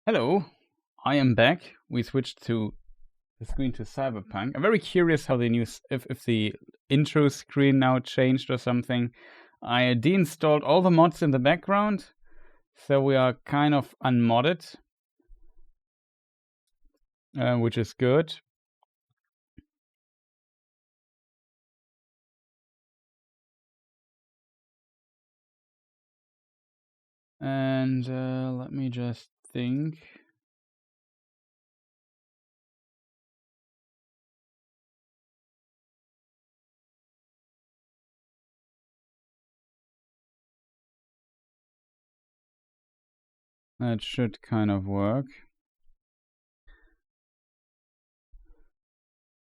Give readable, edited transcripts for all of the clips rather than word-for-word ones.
Hello, I am back. We switched to the screen to Cyberpunk. I'm very curious how the news, if the intro screen now changed or something. I deinstalled all the mods in the background, so we are kind of unmodded, which is good. And let me just think. That should kind of work.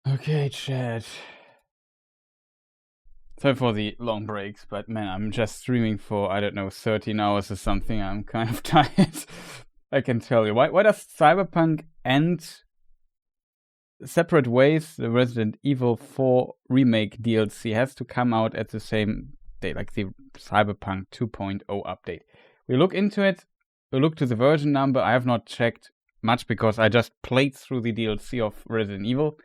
Okay, chat. Sorry for the long breaks, but man, I'm just streaming for, I don't know, 13 hours or something. I'm kind of tired. I can tell you. Why does Cyberpunk end separate ways? The Resident Evil 4 remake DLC has to come out at the same day, like the Cyberpunk 2.0 update. We look into it. We look to the version number. I have not checked much because I just played through the DLC of Resident Evil.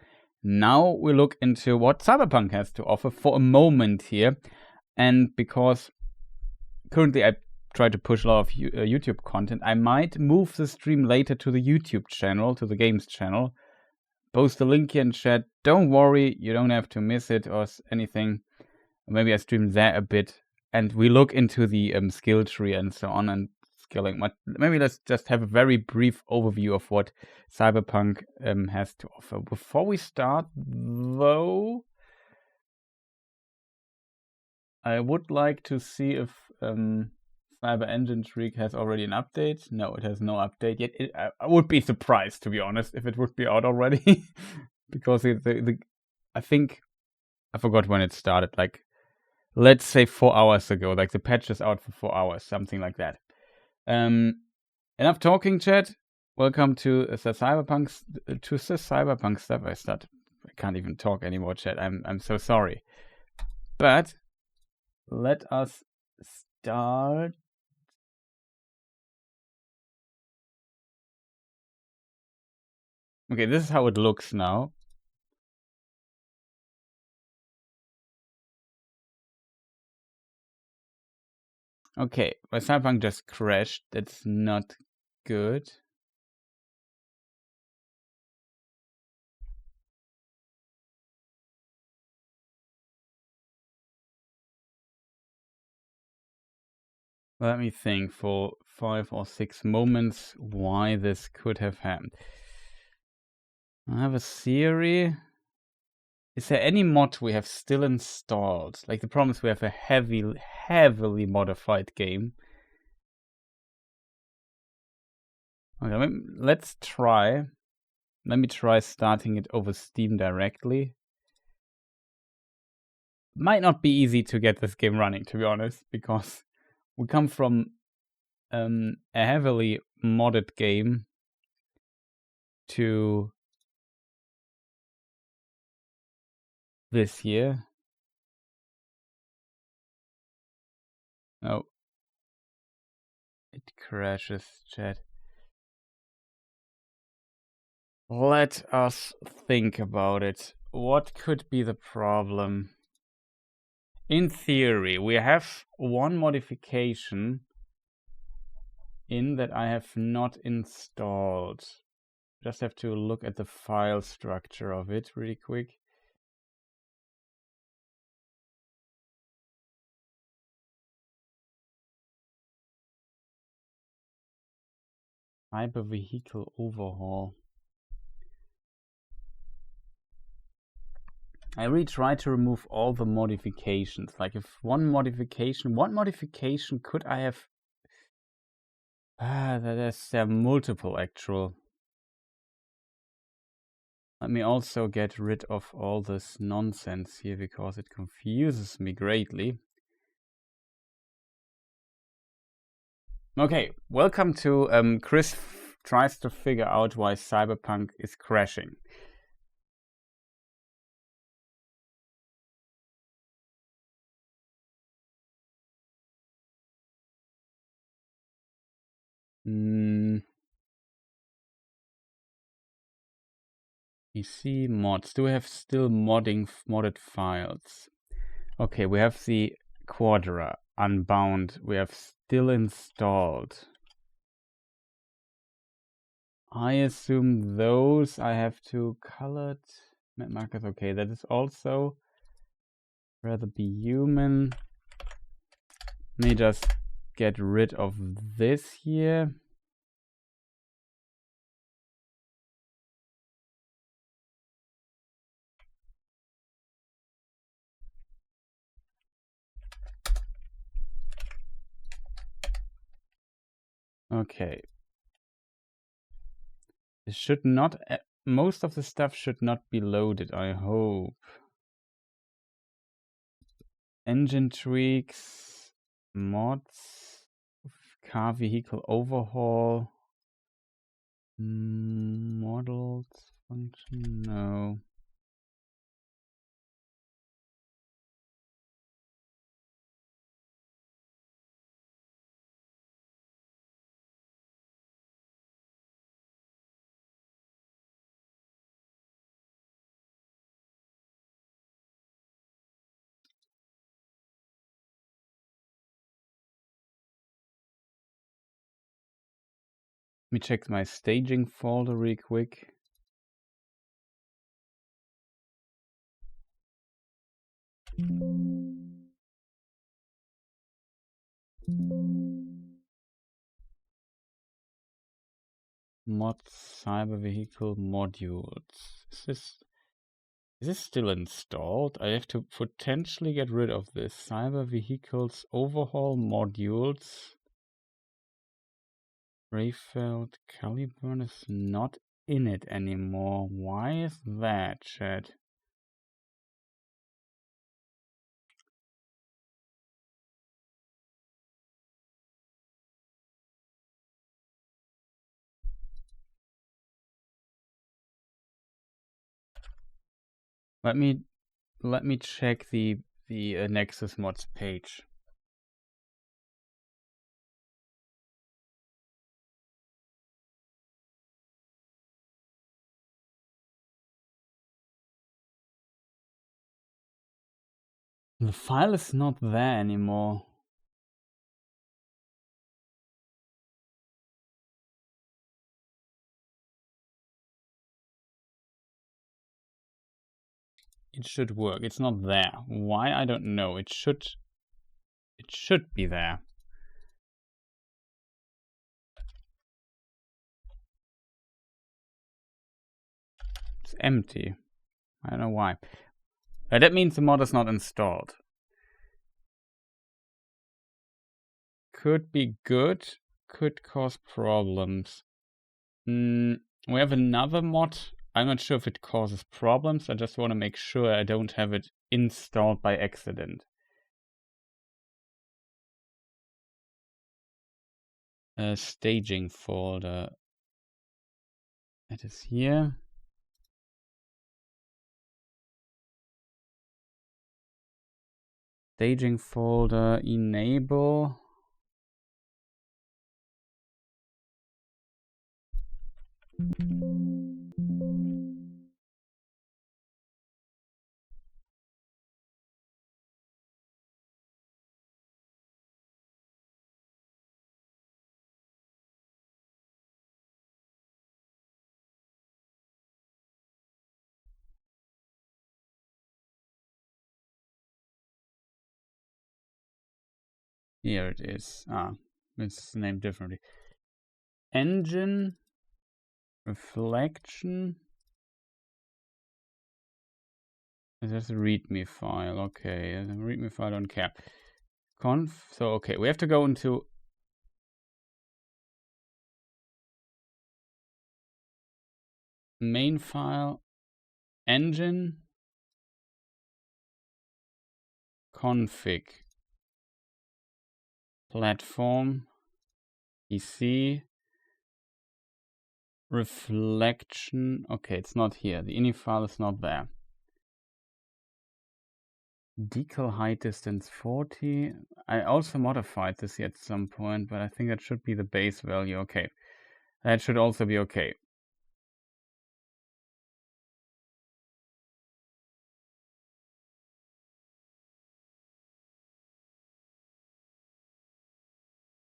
Now we look into what Cyberpunk has to offer for a moment here. And because currently I try to push a lot of YouTube content, I might move the stream later to the YouTube channel, to the games channel. Post the link here in chat. Don't worry, you don't have to miss it or anything. Maybe I stream there a bit. And we look into the skill tree and so on and skilling. Maybe let's just have a very brief overview of what Cyberpunk has to offer. Before we start, though, I would like to see if Cyber Engine Tweak has already an update. No, it has no update yet. I would be surprised, to be honest, if it would be out already. Because I think, I forgot when it started, like, let's say 4 hours ago. Like, the patch is out for 4 hours, something like that. Enough talking, chat. Welcome to the Cyberpunk stuff. I can't even talk anymore, chat. I'm so sorry. But let us start. Okay, this is how it looks now. Okay, my Cyberpunk just crashed. That's not good. Let me think for 5 or 6 moments why this could have happened. I have a theory. Is there any mod we have still installed? Like, the problem is we have a heavily modified game. Okay, let's try. Let me try starting it over Steam directly. Might not be easy to get this game running, to be honest, because we come from a heavily modded game to this here. Oh, it crashes, chat. Let us think about it. What could be the problem? In theory, we have one modification in that I have not installed. Just have to look at the file structure of it really quick. Hyper vehicle overhaul. I really try to remove all the modifications. Like, if what modification could I have? There's multiple actual. Let me also get rid of all this nonsense here because it confuses me greatly. Okay, welcome to Chris tries to figure out why Cyberpunk is crashing. PC mods. Do we have still modded files? Okay, we have the Quadra Unbound. We have still installed. I assume those I have to colored map markers. Okay, that is also rather be human. Let me just get rid of this here. Okay. It should not, most of the stuff should not be loaded, I hope. Engine tweaks, mods, car vehicle overhaul, models function, no. Let me check my staging folder real quick. Mod cyber vehicle modules. Is this still installed? I have to potentially get rid of this. Cyber vehicles overhaul modules. Rayfeld Caliburn is not in it anymore. Why is that, chat? Let me check the Nexus mods page. The file is not there anymore. It should work. It's not there. Why? I don't know. It should be there. It's empty. I don't know why. That means the mod is not installed. Could be good. Could cause problems. We have another mod. I'm not sure if it causes problems. I just want to make sure I don't have it installed by accident. Staging folder. It is here. Staging folder, enable. Here it is. It's named differently. Engine, reflection. There's a README file. Okay, a README file, don't care. Conf. So okay, we have to go into main file, engine, config, platform, PC, reflection. Okay, it's not here. The ini file is not there. Decal height distance 40. I also modified this at some point, but I think that should be the base value. Okay, that should also be okay.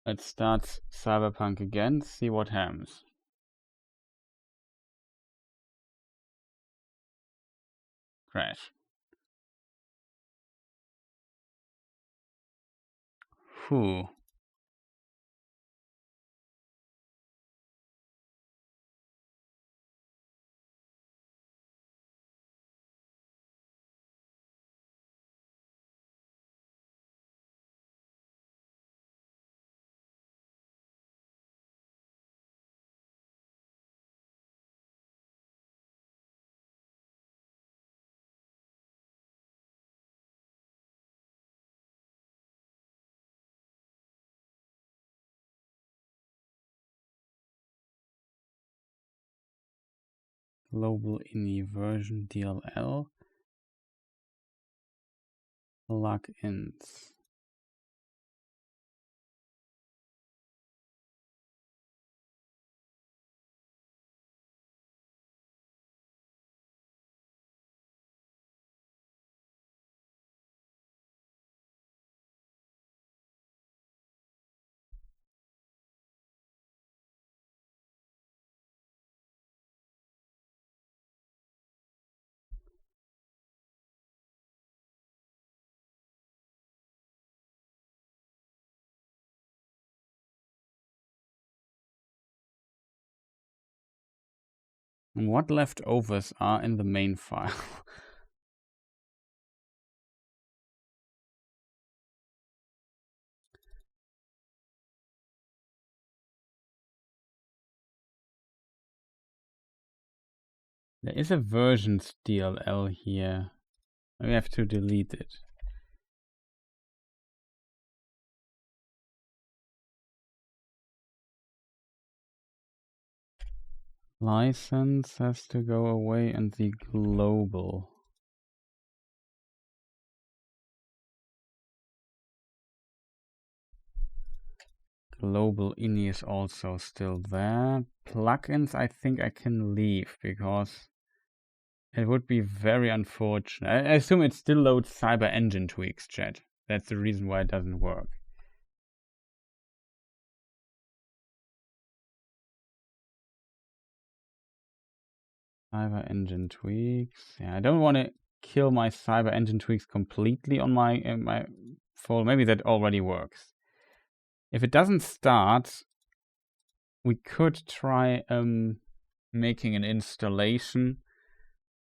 Let's start Cyberpunk again, see what happens. Crash. Whew. Global INI version DLL. Plugins. What leftovers are in the main file? There is a versions DLL here. We have to delete it. License has to go away and the global. Global INI is also still there. Plugins I think I can leave because it would be very unfortunate. I assume it still loads Cyber Engine tweaks, chat. That's the reason why it doesn't work. Cyber Engine tweaks. Yeah, I don't want to kill my Cyber Engine tweaks completely on my phone. Maybe that already works. If it doesn't start, we could try making an installation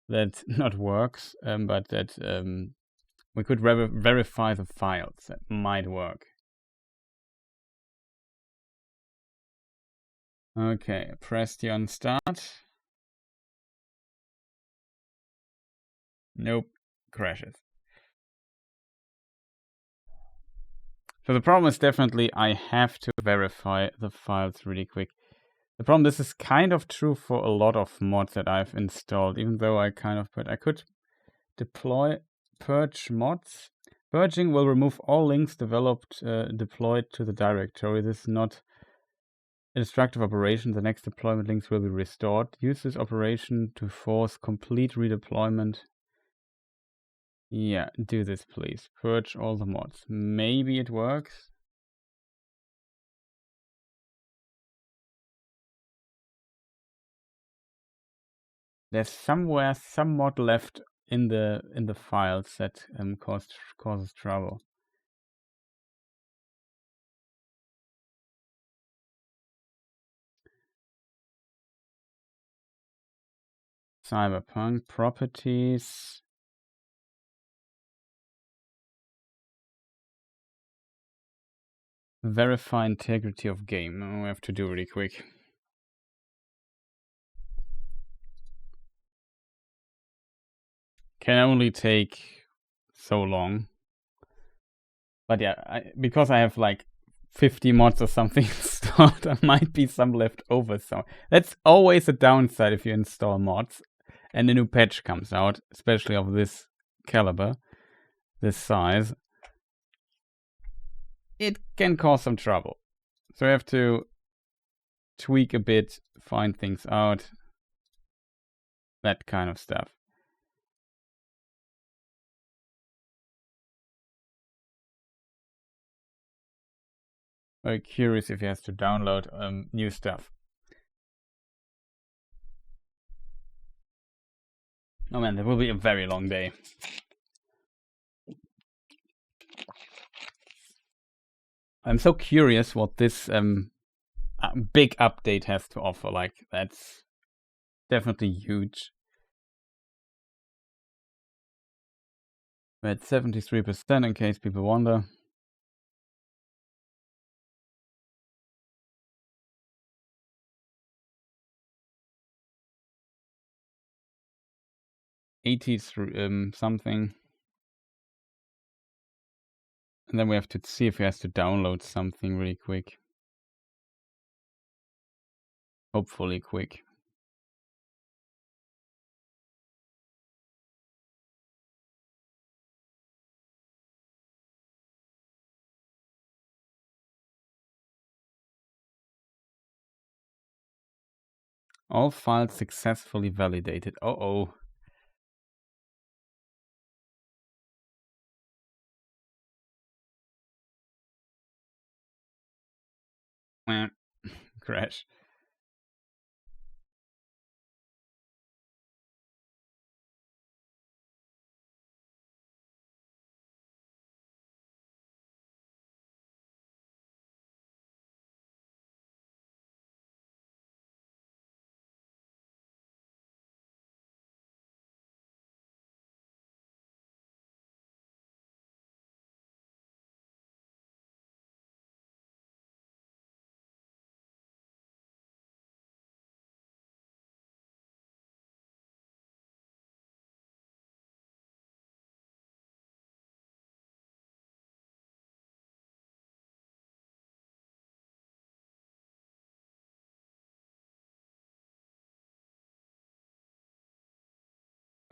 that not works, but that we could verify the files. That might work. Okay, press the on start. Nope, crashes. So the problem is definitely I have to verify the files really quick. The problem, this is kind of true for a lot of mods that I've installed, even though I could deploy purge mods. Purging will remove all links deployed to the directory. This is not a destructive operation. The next deployment links will be restored. Use this operation to force complete redeployment. Yeah, do this please. Purge all the mods. Maybe it works. There's somewhere some mod left in the files that causes trouble. Cyberpunk properties. Verify integrity of game. We have to do really quick. Can only take so long. But yeah, because I have like 50 mods or something installed, there might be some left over. So that's always a downside if you install mods and a new patch comes out, especially of this caliber, this size. It can cause some trouble. So you have to tweak a bit, find things out, that kind of stuff. Very curious if he has to download new stuff. Oh man, that will be a very long day. I'm so curious what this big update has to offer. Like, that's definitely huge. We're at 73% in case people wonder. Something. And then we have to see if he has to download something really quick. Hopefully quick. All files successfully validated. Uh-oh. Crash.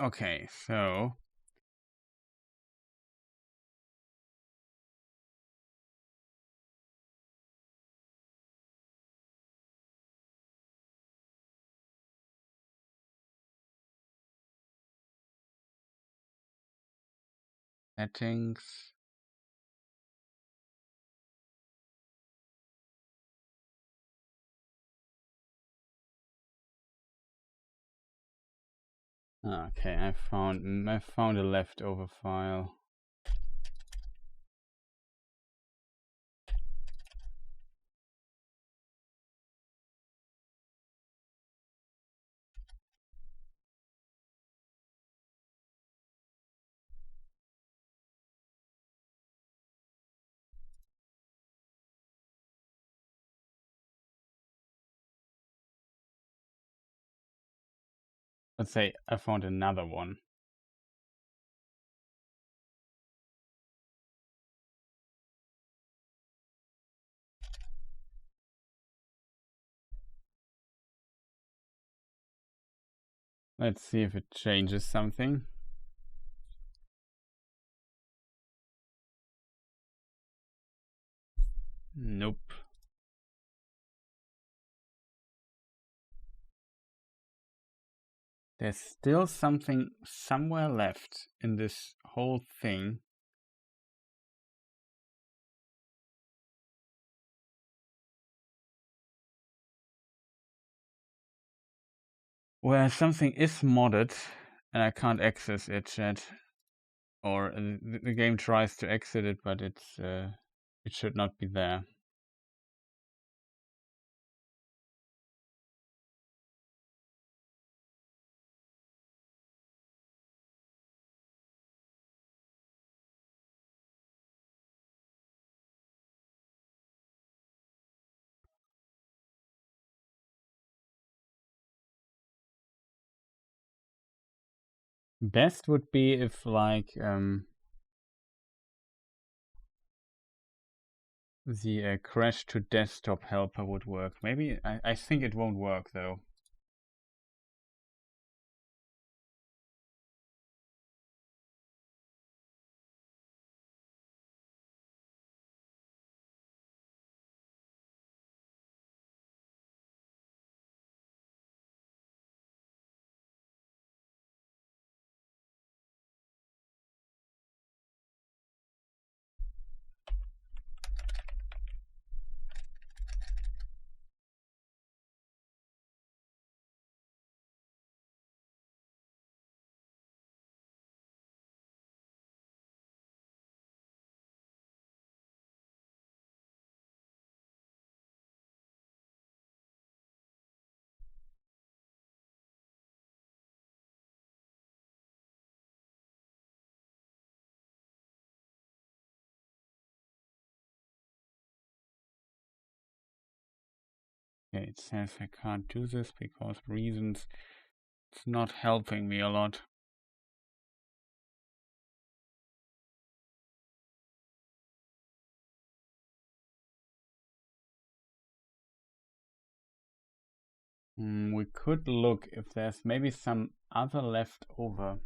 Okay, so settings. Okay, I found a leftover file. Let's say I found another one. Let's see if it changes something. Nope. There's still something somewhere left in this whole thing. Where something is modded and I can't access it yet. Or the game tries to exit it, but it should not be there. Best would be if like the crash to desktop helper would work. Maybe I think it won't work though. Okay, it says I can't do this because reasons. It's not helping me a lot. We could look if there's maybe some other left over.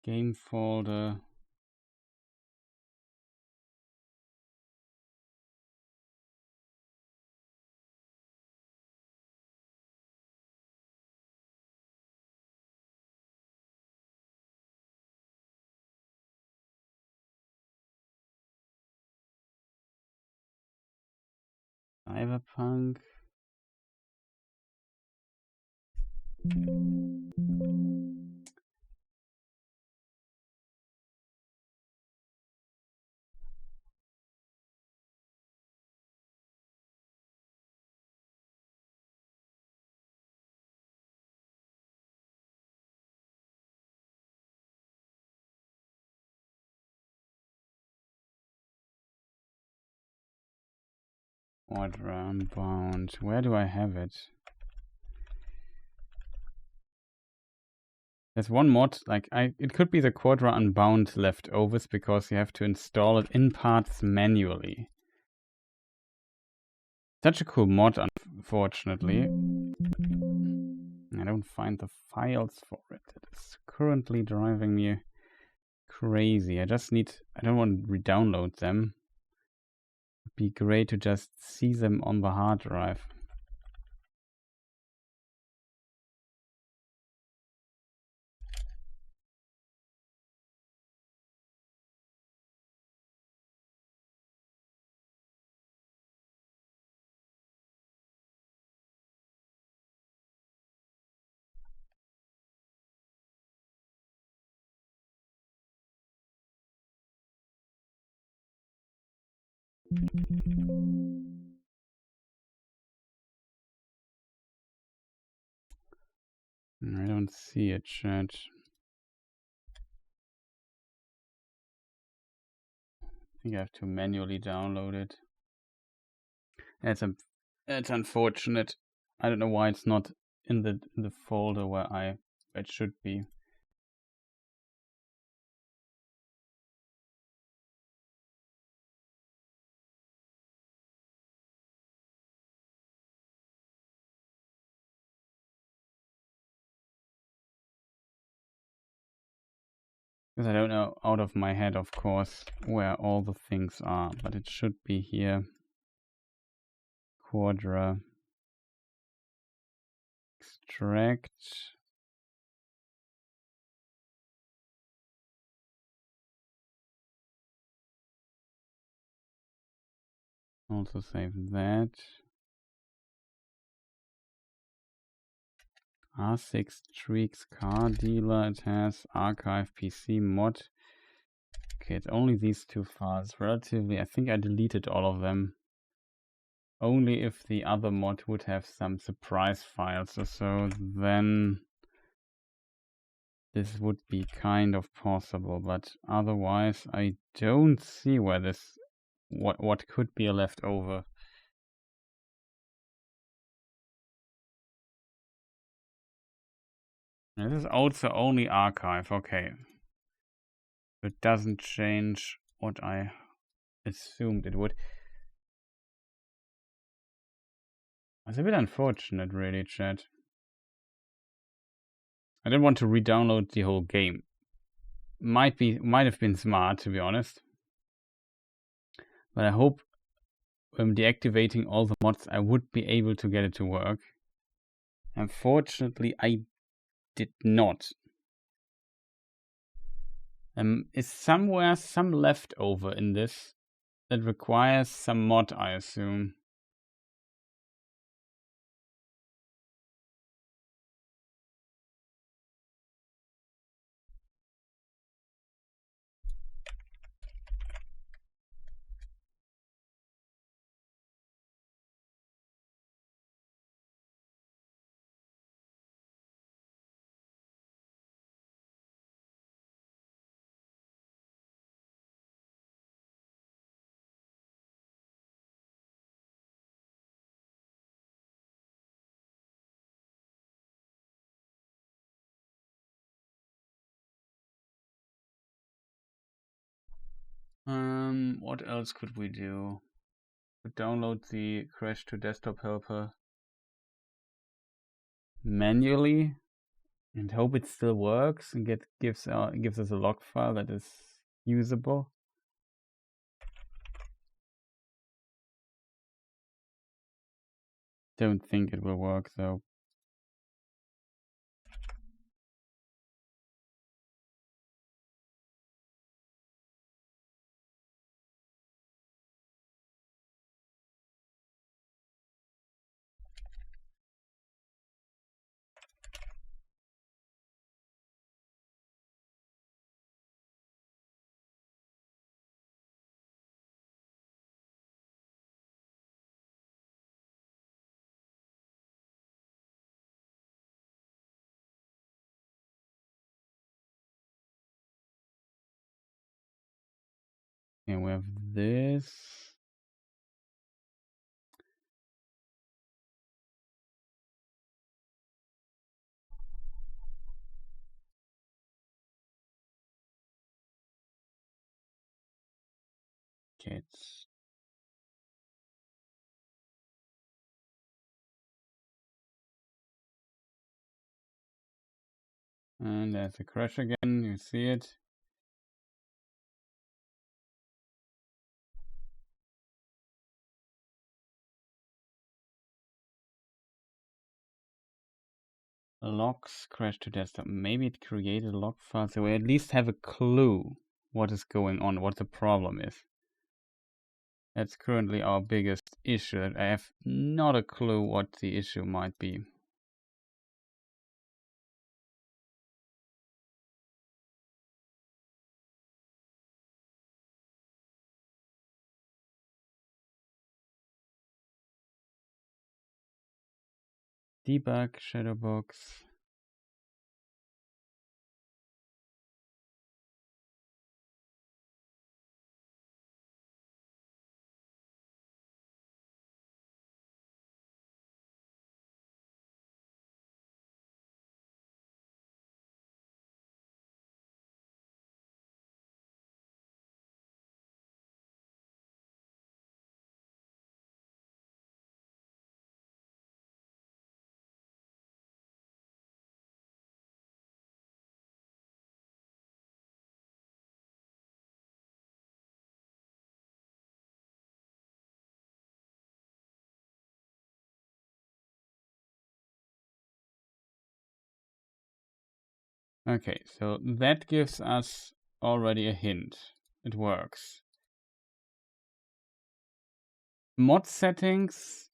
Game folder. Cyberpunk. Quadra Unbound. Where do I have it? There's one mod, like it could be the Quadra Unbound leftovers because you have to install it in parts manually. Such a cool mod, unfortunately. I don't find the files for it. It is currently driving me crazy. I don't want to re-download them. It'd be great to just see them on the hard drive. I don't see it, chat. I think I have to manually download it. It's unfortunate. I don't know why it's not in the folder where it should be. Because I don't know out of my head, of course, where all the things are, but it should be here. Quadra. Extract. Also save that. R6 Streaks Car Dealer. It has Archive PC Mod. Okay, it's only these two files. Relatively, I think I deleted all of them. Only if the other mod would have some surprise files or so, then this would be kind of possible. But otherwise, I don't see where this what could be a leftover. This is also only archive. Okay, it doesn't change what I assumed it would. It's a bit unfortunate, really, chat. I don't want to re-download the whole game. Might have been smart, to be honest. But I hope deactivating all the mods, I would be able to get it to work. Unfortunately, I did not. Is somewhere some leftover in this that requires some mod, I assume. What else could we do? Download the crash to desktop helper manually and hope it still works and gives us a log file that is usable. Don't think it will work though. Okay, we have this. Okay, and there's a crash again, you see it. Logs crash to desktop. Maybe it created a log file, so we at least have a clue what is going on, what the problem is. That's currently our biggest issue. I have not a clue what the issue might be. Debug, Shadowbox. Okay, so that gives us already a hint. It works. Mod settings.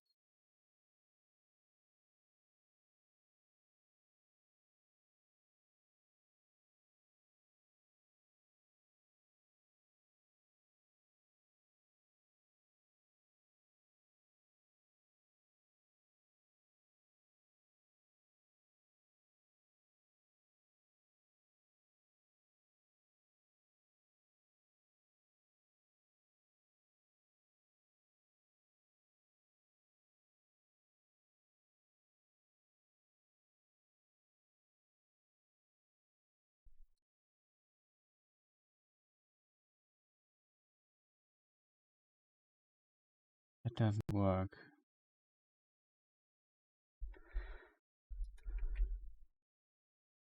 That doesn't work.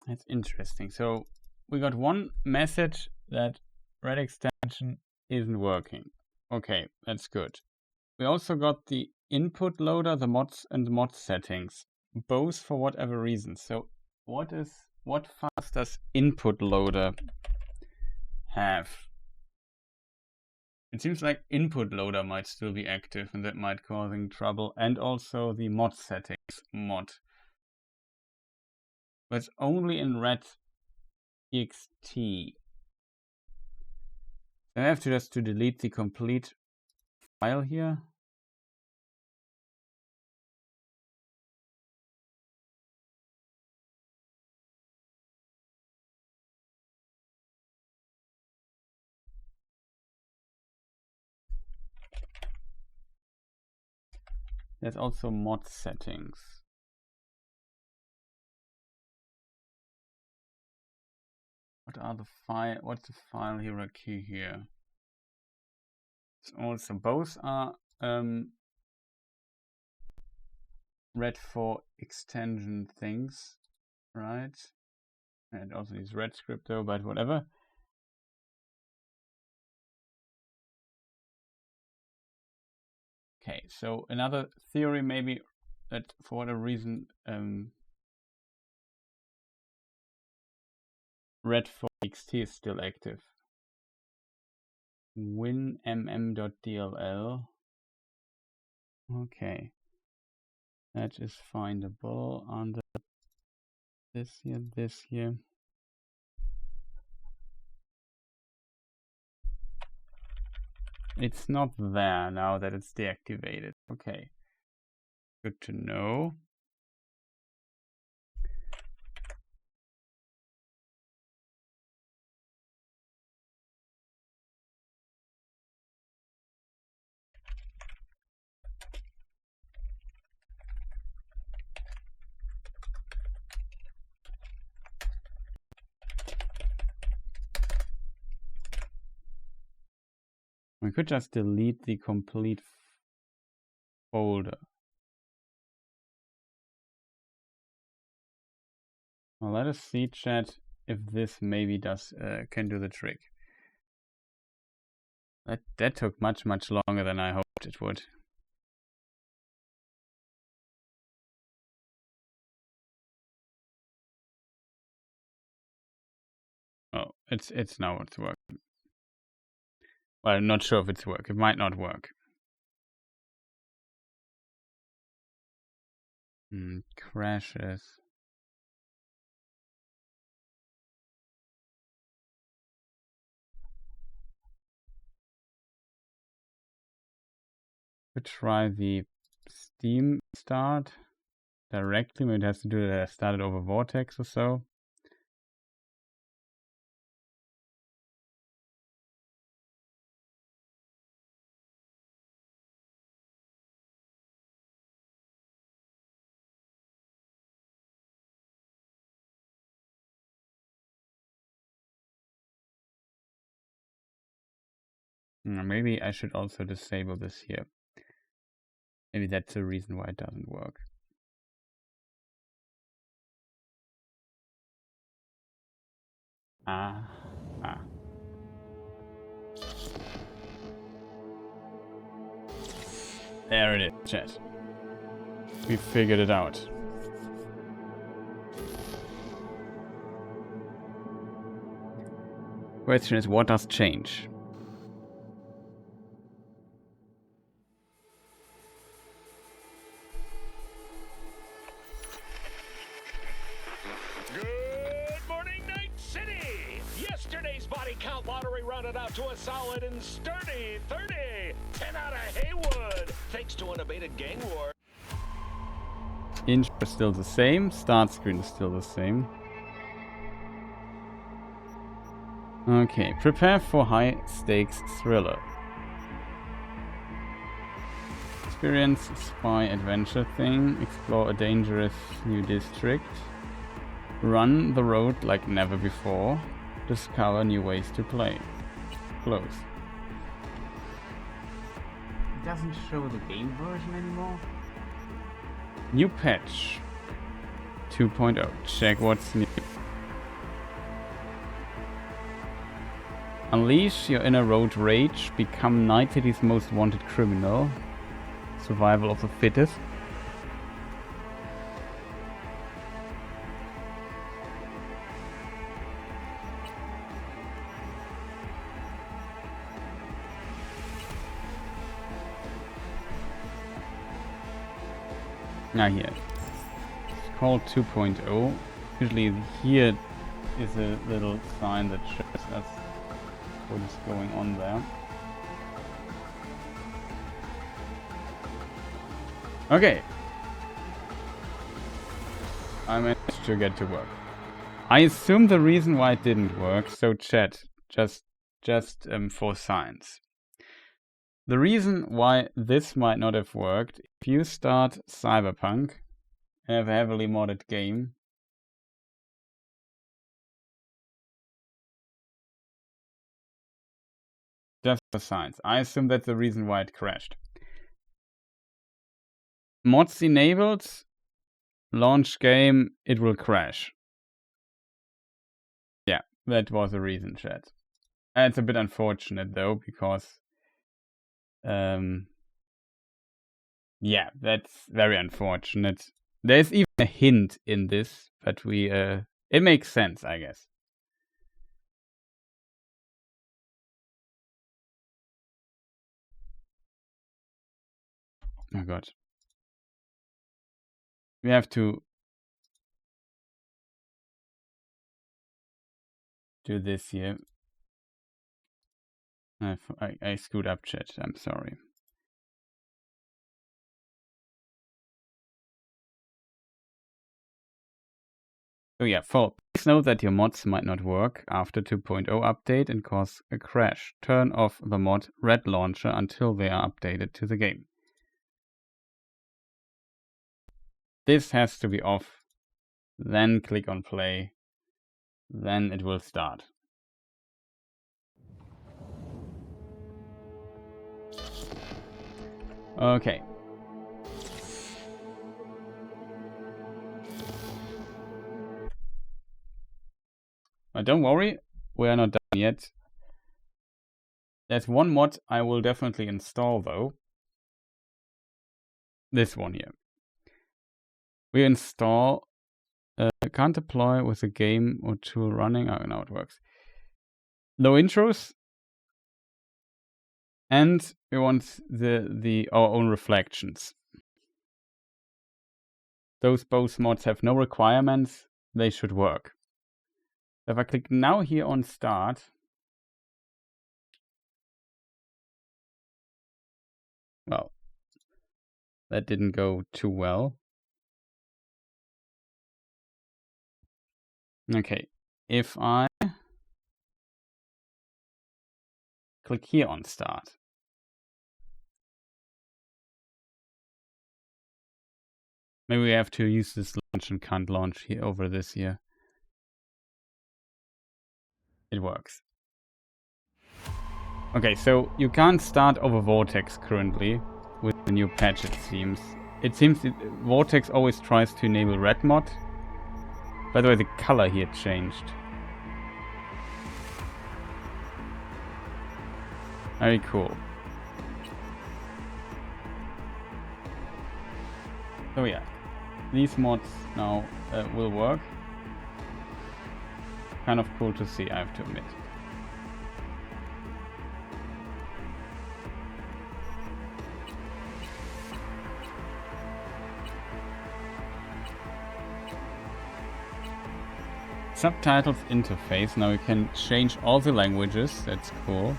That's interesting. So we got one message that red extension isn't working. Okay, that's good. We also got the input loader, the mods and the mod settings, both for whatever reason. So what files does input loader have? It seems like input loader might still be active and that might causing trouble, and also the mod settings mod. But it's only in red txt. I have to just delete the complete file here. There's also mod settings. What's the file hierarchy here? Also, both are red for extension things, right? And also needs red script though, but whatever. Okay, so another theory maybe that for whatever reason red for xt is still active. winmm.dll. Okay, that is findable under this here. It's not there now that it's deactivated. Okay, good to know. We could just delete the complete folder. Well, let us see, chat, if this maybe can do the trick. That took much longer than I hoped it would. Oh, it's now it's working. Well, I'm not sure if it's work. It might not work. Crashes. Could try the Steam start directly. Maybe it has to do that I started over Vortex or so. Maybe I should also disable this here. Maybe that's the reason why it doesn't work. There it is, chat. We figured it out. Question is, what does change? Good morning, Night City! Yesterday's body count lottery rounded out to a solid and sturdy 30. 10 out of Haywood, thanks to an abated gang war. Intro is still the same. Start screen is still the same. Okay, prepare for high stakes thriller. Experience spy adventure thing. Explore a dangerous new district. Run the road like never before. Discover new ways to play. Close. It doesn't show the game version anymore. New patch 2.0. Check what's new. Unleash your inner road rage. Become Night City's most wanted criminal. Survival of the fittest. Here. It's called 2.0. Usually here is a little sign that shows us what is going on there. Okay. I managed to get to work. I assume the reason why it didn't work, so chat, just for science. The reason why this might not have worked, if you start Cyberpunk and have a heavily modded game, Just for science. I assume that's the reason why it crashed. Mods enabled, launch game, it will crash. Yeah, that was the reason, chat. It's a bit unfortunate though, because yeah, that's very unfortunate. There's even a hint in this, but we it makes sense, I guess. Oh god. We have to do this here. I screwed up, chat. I'm sorry. So yeah, please note that your mods might not work after 2.0 update and cause a crash. Turn off the mod Red Launcher until they are updated to the game. This has to be off. Then click on play. Then it will start. Okay. But don't worry, we are not done yet. There's one mod I will definitely install though. This one here. We install can't deploy with a game or tool running. Oh, now it works. No intros. And we want our own reflections. Those both mods have no requirements. They should work. If I click now here on start, well, that didn't go too well. Okay, if I click here on start, maybe we have to use this launch and can't launch here over this here. It works. Okay, so you can't start over Vortex currently with the new patch, it seems. It seems Vortex always tries to enable red mod. By the way, the color here changed. Very cool. So yeah, these mods now will work. Kind of cool to see, I have to admit. Subtitles interface. Now we can change all the languages. That's cool.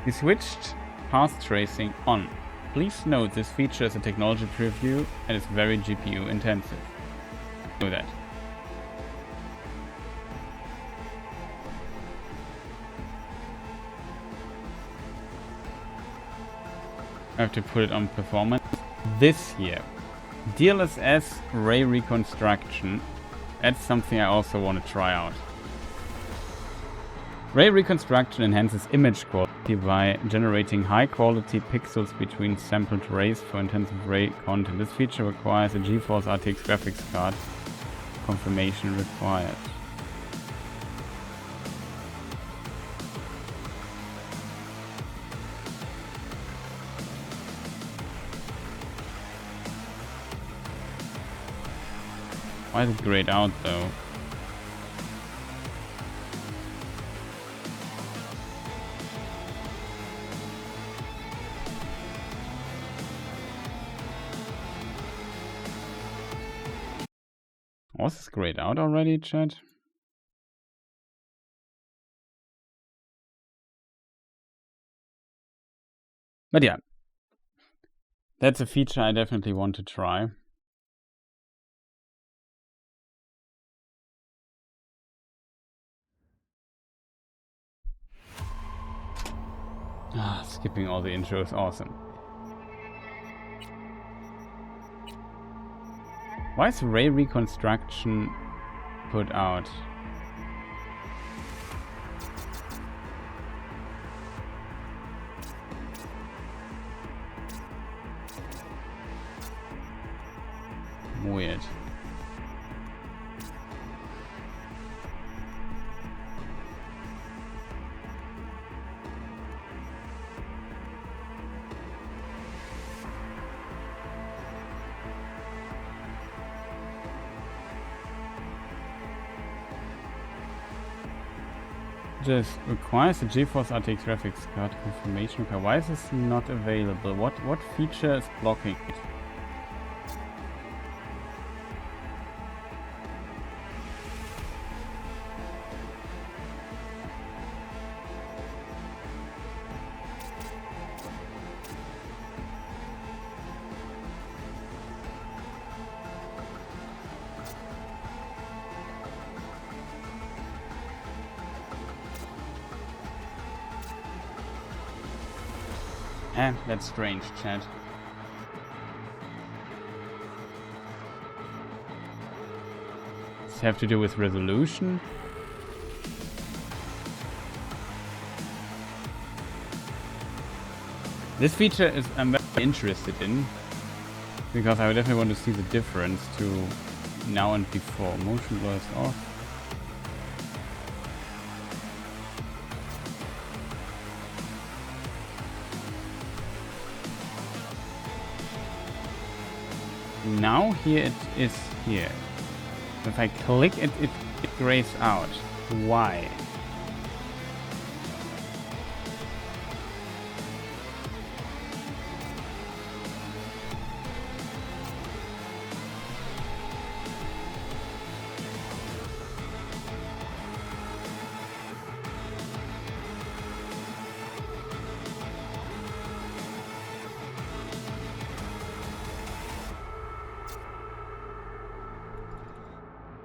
We switched path tracing on. Please note this feature is a technology preview and is very GPU intensive. Know that. I have to put it on performance. This here, DLSS ray reconstruction. That's something I also want to try out. Ray reconstruction enhances image quality by generating high-quality pixels between sampled rays for intensive ray content. This feature requires a GeForce RTX graphics card. Confirmation required. Why is it grayed out though? Was this grayed out already, chat? But yeah, that's a feature I definitely want to try. Skipping all the intros, awesome. Why is ray reconstruction put out. Weird. Just requires a GeForce RTX graphics card confirmation. Okay, why is this not available? What feature is blocking it? That's strange, chat. Does it have to do with resolution? This feature is I'm very interested in, because I would definitely want to see the difference to now and before. Motion blur is off. Now here it is here. If I click it, it grays out. Why?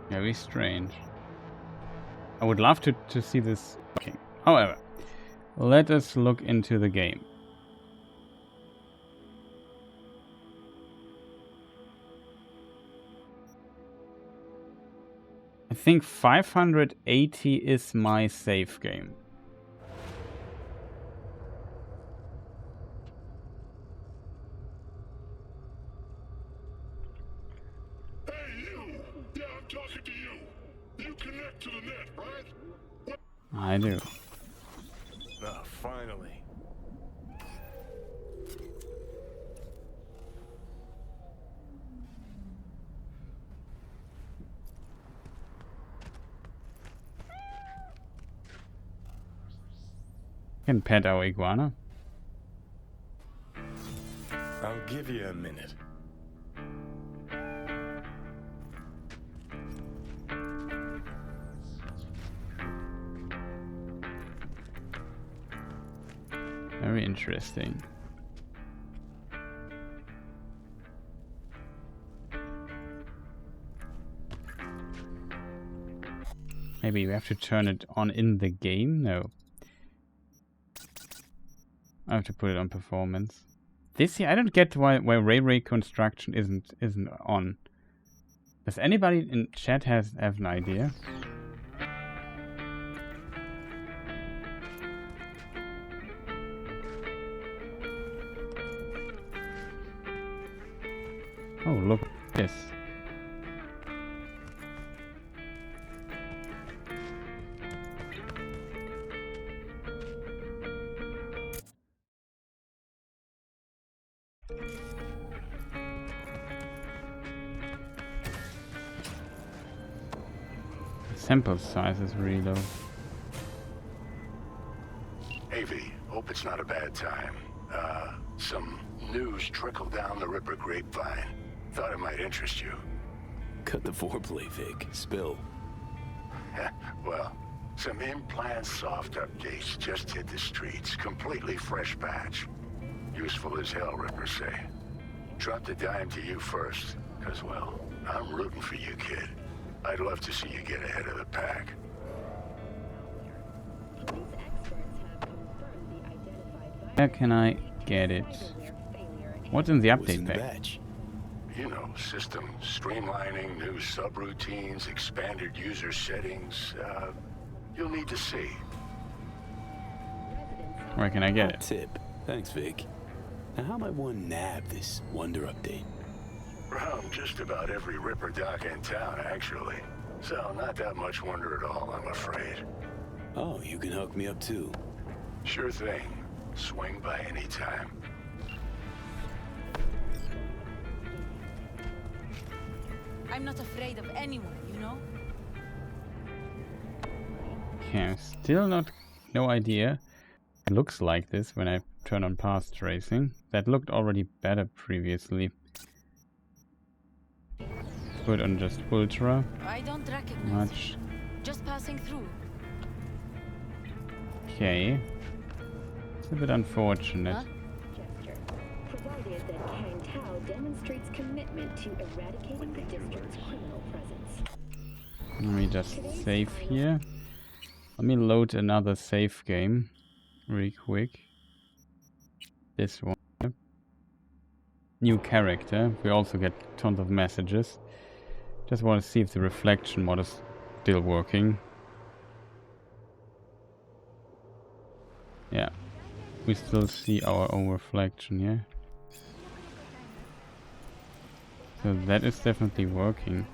Very strange. I would love to see this working. However, let us look into the game. I think 580 is my save game. Talking to you. You connect to the net, right? I do. Ah, finally. Can pet our iguana. I'll give you a minute. Very interesting. Maybe we have to turn it on in the game? No. I have to put it on performance. This here, I don't get why ray reconstruction isn't on. Does anybody in chat have an idea? Oh, look at this. The sample size is really low. AV, hope it's not a bad time. Some news trickled down the Ripper grapevine. Thought it might interest you. Cut the foreplay, Vic. Spill. Well, some in-plant soft updates just hit the streets. Completely fresh batch. Useful as hell, Rippers say. Dropped a dime to you first, because, well, I'm rooting for you, kid. I'd love to see you get ahead of the pack. Where can I get it? What's in the What's update in the pack? batch? You know, system streamlining, new subroutines, expanded user settings. You'll need to see. Where can I get it? Tip. Thanks, Vic. Now, how might one nab this Wonder update? Around just about every Ripper dock in town, actually. So, not that much wonder at all, I'm afraid. Oh, you can hook me up too. Sure thing. Swing by any time. I'm not afraid of anyone, you know? Okay, I'm still no idea. It looks like this when I turn on path tracing. That looked already better previously. Put on just ultra. I don't recognize Much. it. Just passing through. Okay. It's a bit unfortunate. Huh? Gesture, provided that Kang Tao demonstrates commitment to eradicating the district's criminal presence. Let me just save here. Let me load another save game really quick. This one. New character. We also get tons of messages. Just want to see if the reflection mod is still working. Yeah. We still see our own reflection here. So that is definitely working.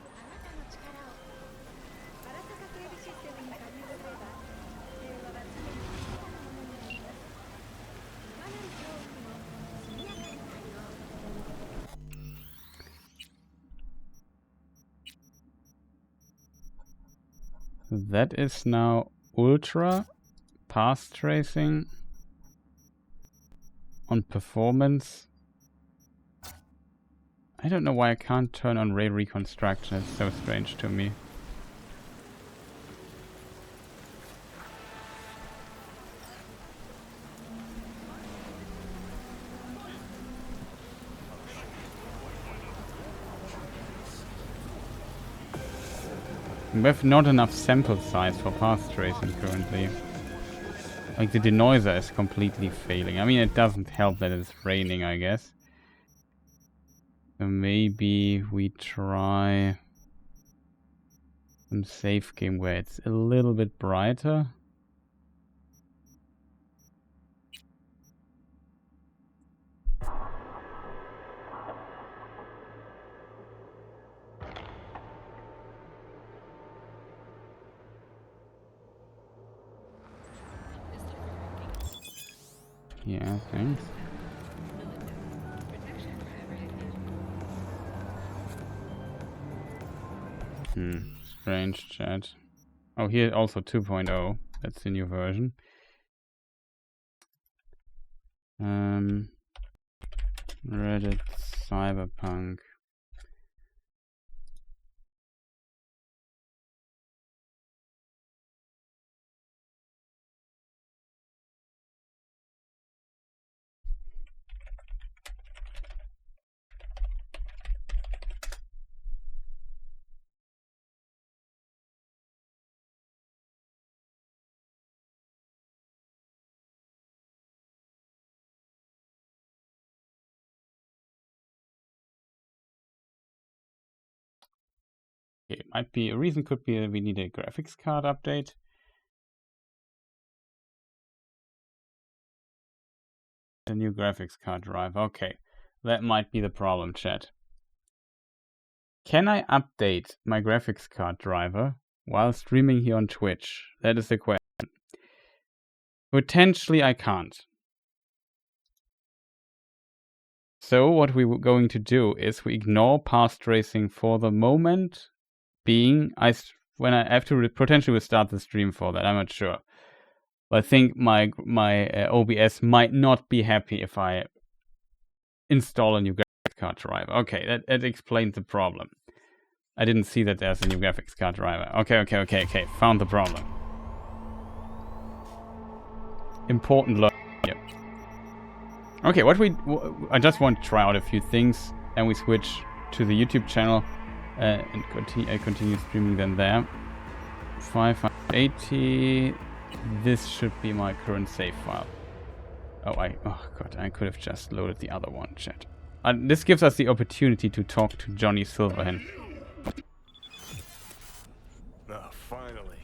That is now ultra path tracing on performance. I don't know why I can't turn on ray reconstruction. It's so strange to me. We have not enough sample size for path tracing currently. Like the denoiser is completely failing. I mean, it doesn't help that it's raining, I guess. So maybe we try some safe game where it's a little bit brighter. Yeah, thanks. Strange chat. Oh, here also 2.0. That's the new version. Reddit Cyberpunk. Okay, might be a reason could be that we need a graphics card update. A new graphics card drive. Okay, that might be the problem, chat. Can I update my graphics card driver while streaming here on Twitch? That is the question. Potentially I can't. So what we're going to do is we ignore path tracing for the moment. Being when I have to potentially restart the stream for that, I'm not sure. But I think my OBS might not be happy if I install a new graphics card driver. Okay, that explains the problem. I didn't see that there's a new graphics card driver. Okay. Found the problem. Important learning here. Okay, I just want to try out a few things, and we switch to the YouTube channel. And continue streaming then there. 580. This should be my current save file. Oh god, I could have just loaded the other one, chat. This gives us the opportunity to talk to Johnny Silverhand. Oh, finally.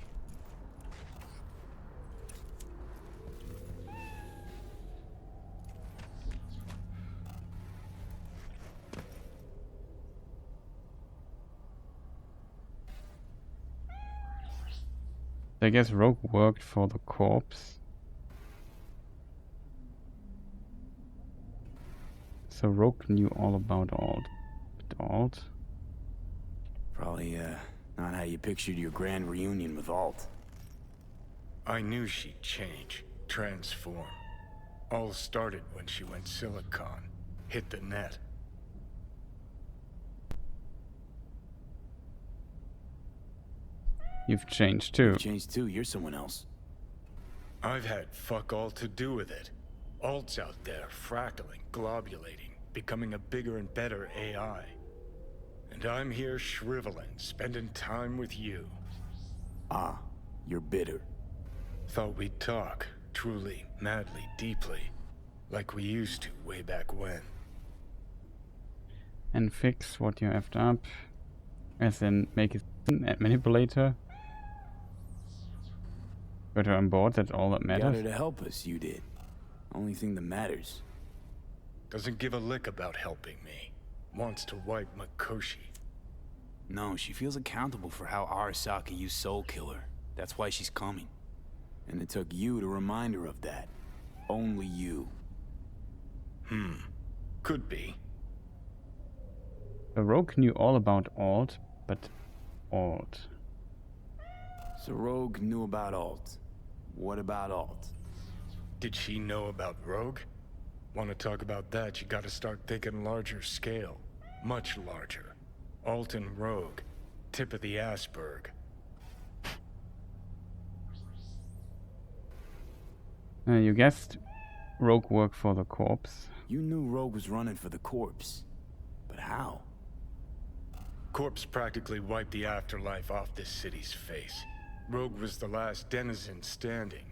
I guess Rogue worked for the corpse. So Rogue knew all about Alt. But Alt? Probably, not how you pictured your grand reunion with Alt. I knew she'd change, transform. All started when she went Silicon, hit the net. You've changed too. Changed too, you're someone else. I've had fuck all to do with it. Alt's out there, fractaling, globulating, becoming a bigger and better AI. And I'm here shriveling, spending time with you. Ah, you're bitter. Thought we'd talk, truly, madly, deeply, like we used to way back when. And fix what you effed up. As in make it a manipulator. Got her on board, that's all that Got matters. her to help us, you did. Only thing that matters. Doesn't give a lick about helping me. Wants to wipe Mikoshi. No, she feels accountable for how Arasaka used Soul Killer. That's why she's coming. And it took you to remind her of that. Only you. Could be. The Rogue knew all about Alt, but Alt. So Rogue knew about Alt. What about Alt? Did she know about Rogue? Want to talk about that, you gotta start thinking larger scale. Much larger. Alt and Rogue. Tip of the iceberg. You guessed Rogue worked for the corpse. You knew Rogue was running for the corpse. But how? Corpse practically wiped the afterlife off this city's face. Rogue was the last denizen standing.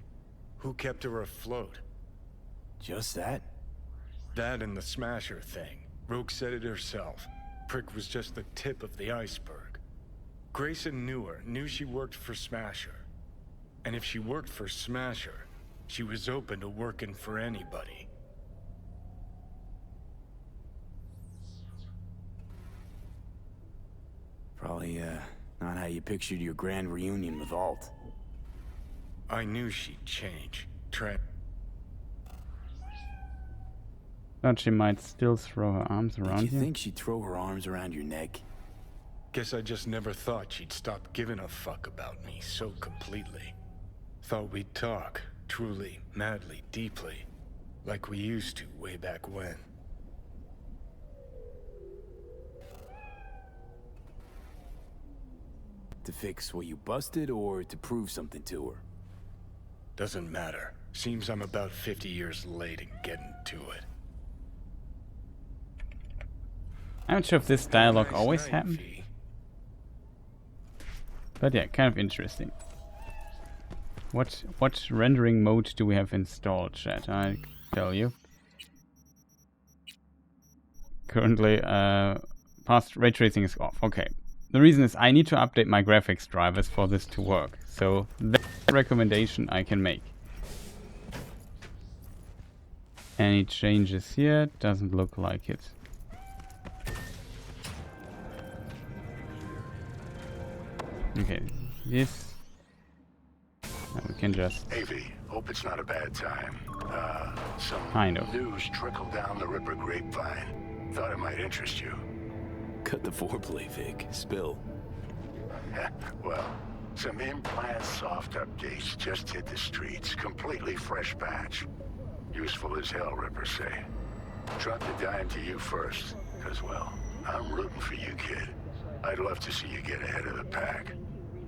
Who kept her afloat? Just that? That and the Smasher thing. Rogue said it herself. Prick was just the tip of the iceberg. Grayson knew her, knew she worked for Smasher. And if she worked for Smasher, she was open to working for anybody. Probably, not how you pictured your grand reunion with Alt. I knew she'd change. Thought she might still throw her arms Did around you you. think she'd throw her arms around your neck? Guess I just never thought she'd stop giving a fuck about me so completely. Thought we'd talk, truly, madly, deeply, like we used to way back when. To fix what you busted or to prove something to her? Doesn't matter. Seems I'm about 50 years late in getting to it. I'm not sure if this dialogue Nice always night, happened. V. But yeah, kind of interesting. What rendering mode do we have installed, chat? I tell you. Currently, past ray tracing is off. Okay. The reason is I need to update my graphics drivers for this to work. So that's a recommendation I can make. Any changes here? Doesn't look like it. Okay, this. Now we can just. Avy, hope it's not a bad time. Some Kind of. news trickled down the Ripper grapevine. Thought it might interest you. Cut the foreplay, Vic. Spill. Well, some in-plant soft updates just hit the streets. Completely fresh batch. Useful as hell, Ripper say. Dropped a dime to you first, because, well, I'm rooting for you, kid. I'd love to see you get ahead of the pack.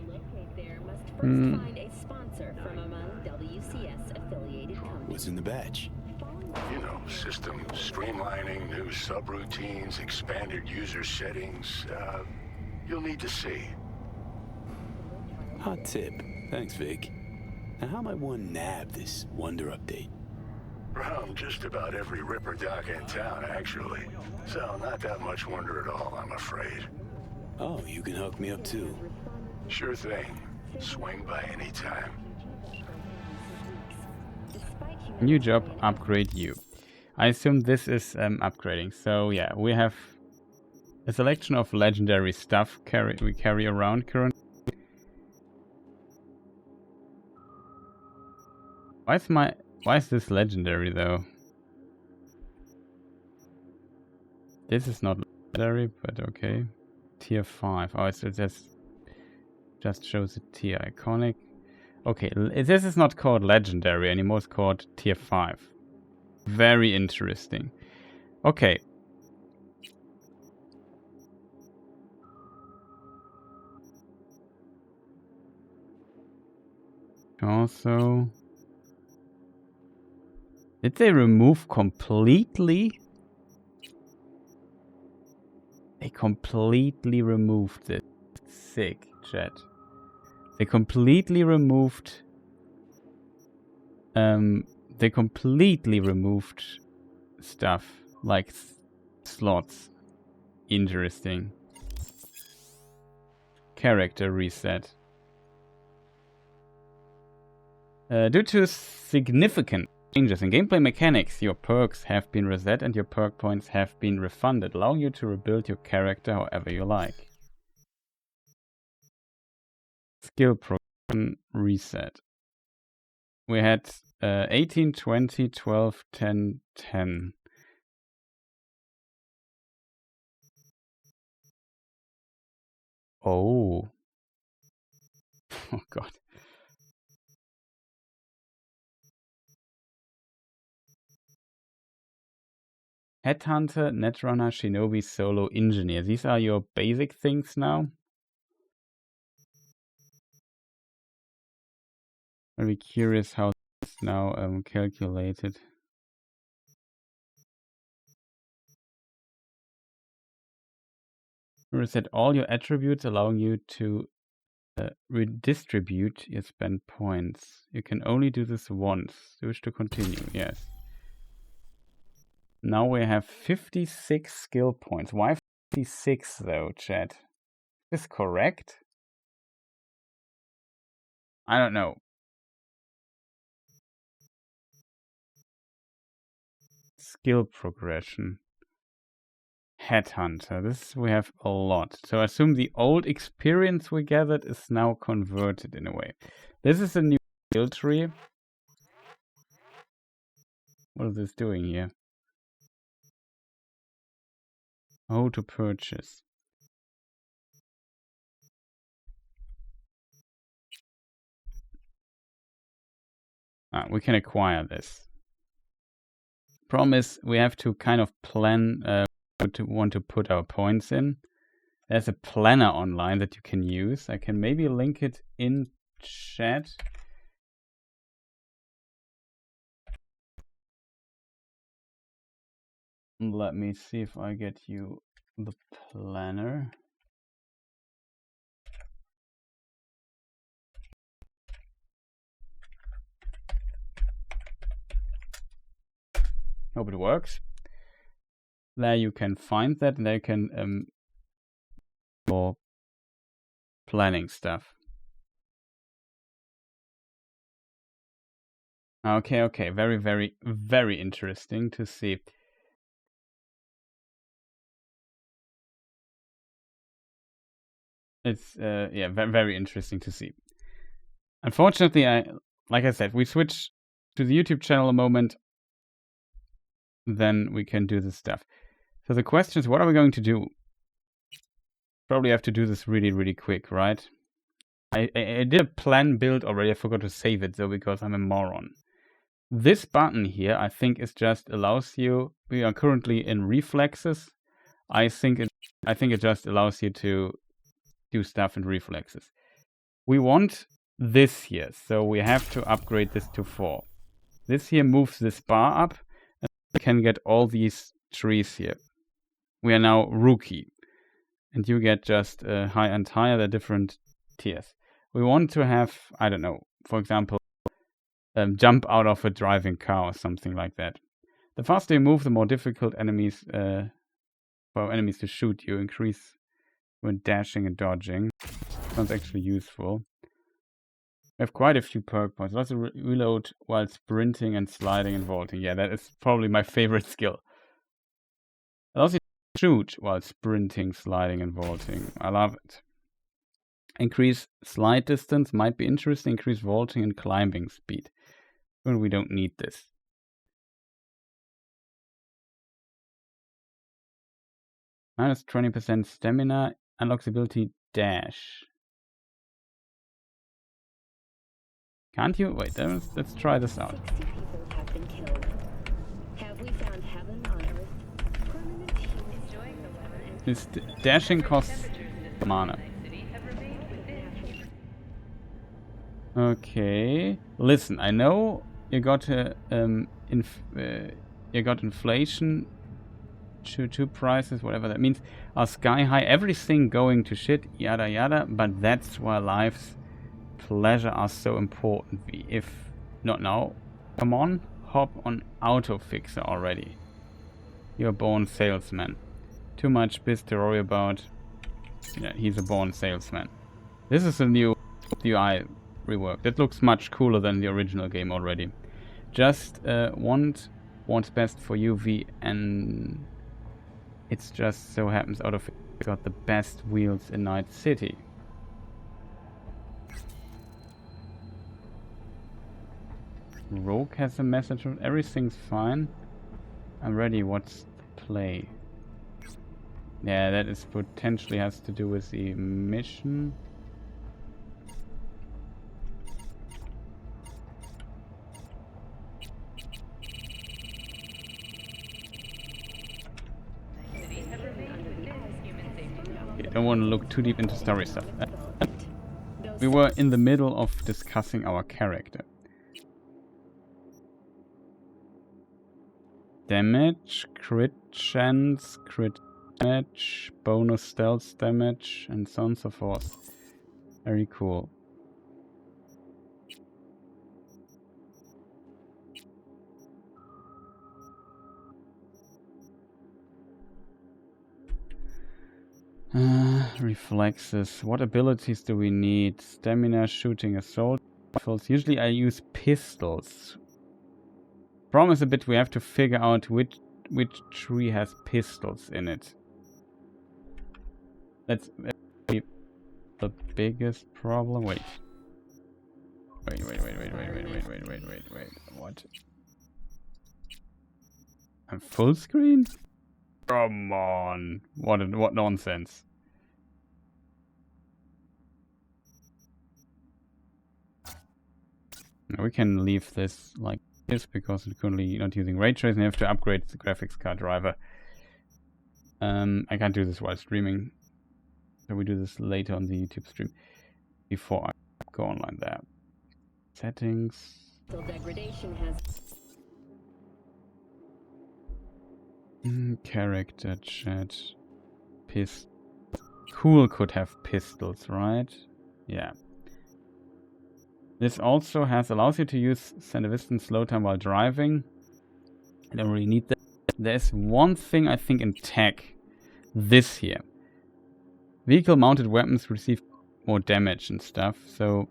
Relocate there must first find a sponsor from among WCS-affiliated companies. What's in the batch? You know, system streamlining, new subroutines, expanded user settings. You'll need to see. Hot tip. Thanks, Vic. Now how might one nab this Wonder update? From just about every Ripper dock in town, actually. So not that much wonder at all, I'm afraid. Oh, you can hook me up too. Sure thing. Swing by any time. New job, upgrade you. I assume this is upgrading. So yeah, we have a selection of legendary stuff we carry around currently. Why is this legendary though? This is not legendary, but okay. Tier 5. Oh, it just shows a tier. Iconic. Okay, this is not called legendary anymore, it's called tier 5. Very interesting. Okay. Also, did they remove completely? They completely removed it. Sick, chat. They completely removed. They completely removed stuff like slots. Interesting. Character reset. Due to significant changes in gameplay mechanics, your perks have been reset and your perk points have been refunded, allowing you to rebuild your character however you like. Skill progression reset. We had 18, 20, 12, 10, 10. Oh. Oh god. Headhunter, Netrunner, Shinobi, Solo, Engineer. These are your basic things now. Very curious how it's now calculated. Reset all your attributes, allowing you to redistribute your spent points. You can only do this once. You wish to continue? Yes. Now we have 56 skill points. Why 56 though, chat? Is this correct? I don't know. Skill progression. Headhunter. This we have a lot. So I assume the old experience we gathered is now converted in a way. This is a new skill tree. What is this doing here? How to purchase. We can acquire this. Problem is we have to kind of plan want to put our points in. There's a planner online that you can use. I can maybe link it in chat. Let me see if I get you the planner. Hope it works. There you can find that, and there you can for planning stuff. Okay. Very interesting to see. It's yeah, very interesting to see. Unfortunately, like I said, we switch to the YouTube channel a moment, then we can do this stuff. So the question is, what are we going to do? Probably have to do this really quick, right? I did a plan build already. I forgot to save it though because I'm a moron. This button here, I think, is just allows you. We are currently in reflexes. I think it just allows you to do stuff in reflexes. We want this here, so we have to upgrade this to 4. This here moves this bar up, and we can get all these trees here. We are now rookie, and you get just high and higher. The different tiers. We want to have, I don't know, for example, jump out of a driving car or something like that. The faster you move, the more difficult enemies for enemies to shoot you. Increase when dashing and dodging. Sounds actually useful. We have quite a few perk points. Lots of reload while sprinting and sliding and vaulting. Yeah, that is probably my favorite skill. Allows you to shoot while sprinting, sliding and vaulting. I love it. Increase slide distance might be interesting. Increase vaulting and climbing speed. Well, we don't need this. Minus 20% stamina. Unlocks ability dash. Can't you? Wait, let's try this out. 60 people have been killed. Have we found heaven on earth? Permanent human This dashing costs mana. Okay. Listen, I know you got inflation to prices, whatever that means, are sky high. Everything going to shit, yada yada. But that's why life's pleasure are so important. If not now, come on, hop on auto fixer already. You're a born salesman. Too much biz to worry about. Yeah, he's a born salesman. This is a new UI rework. That looks much cooler than the original game already. Just want what's best for UV, and it's just so happens out of it got the best wheels in Night City. Rogue has a message. Everything's fine. I'm ready. What's the play? Yeah, that is potentially has to do with the mission. Okay, don't want to look too deep into story stuff. We were in the middle of discussing our character. Damage, crit chance, crit damage, bonus stealth damage, and so on and so forth. Very cool. Reflexes. What abilities do we need? Stamina, shooting, assault rifles. Usually I use pistols. Problem is a bit we have to figure out which tree has pistols in it. That's the biggest problem. Wait. What? I'm full screen? Come on. What nonsense. We can leave this like this because we're currently not using ray tracing. I have to upgrade the graphics card driver. I can't do this while streaming. So we do this later on the YouTube stream before I go online there. Settings. degradation has Character chat. Cool could have pistols, right? Yeah. This also allows you to use Sandevistan slow time while driving. I don't really need that. There's one thing I think in tech. This here. Vehicle mounted weapons receive more damage and stuff, so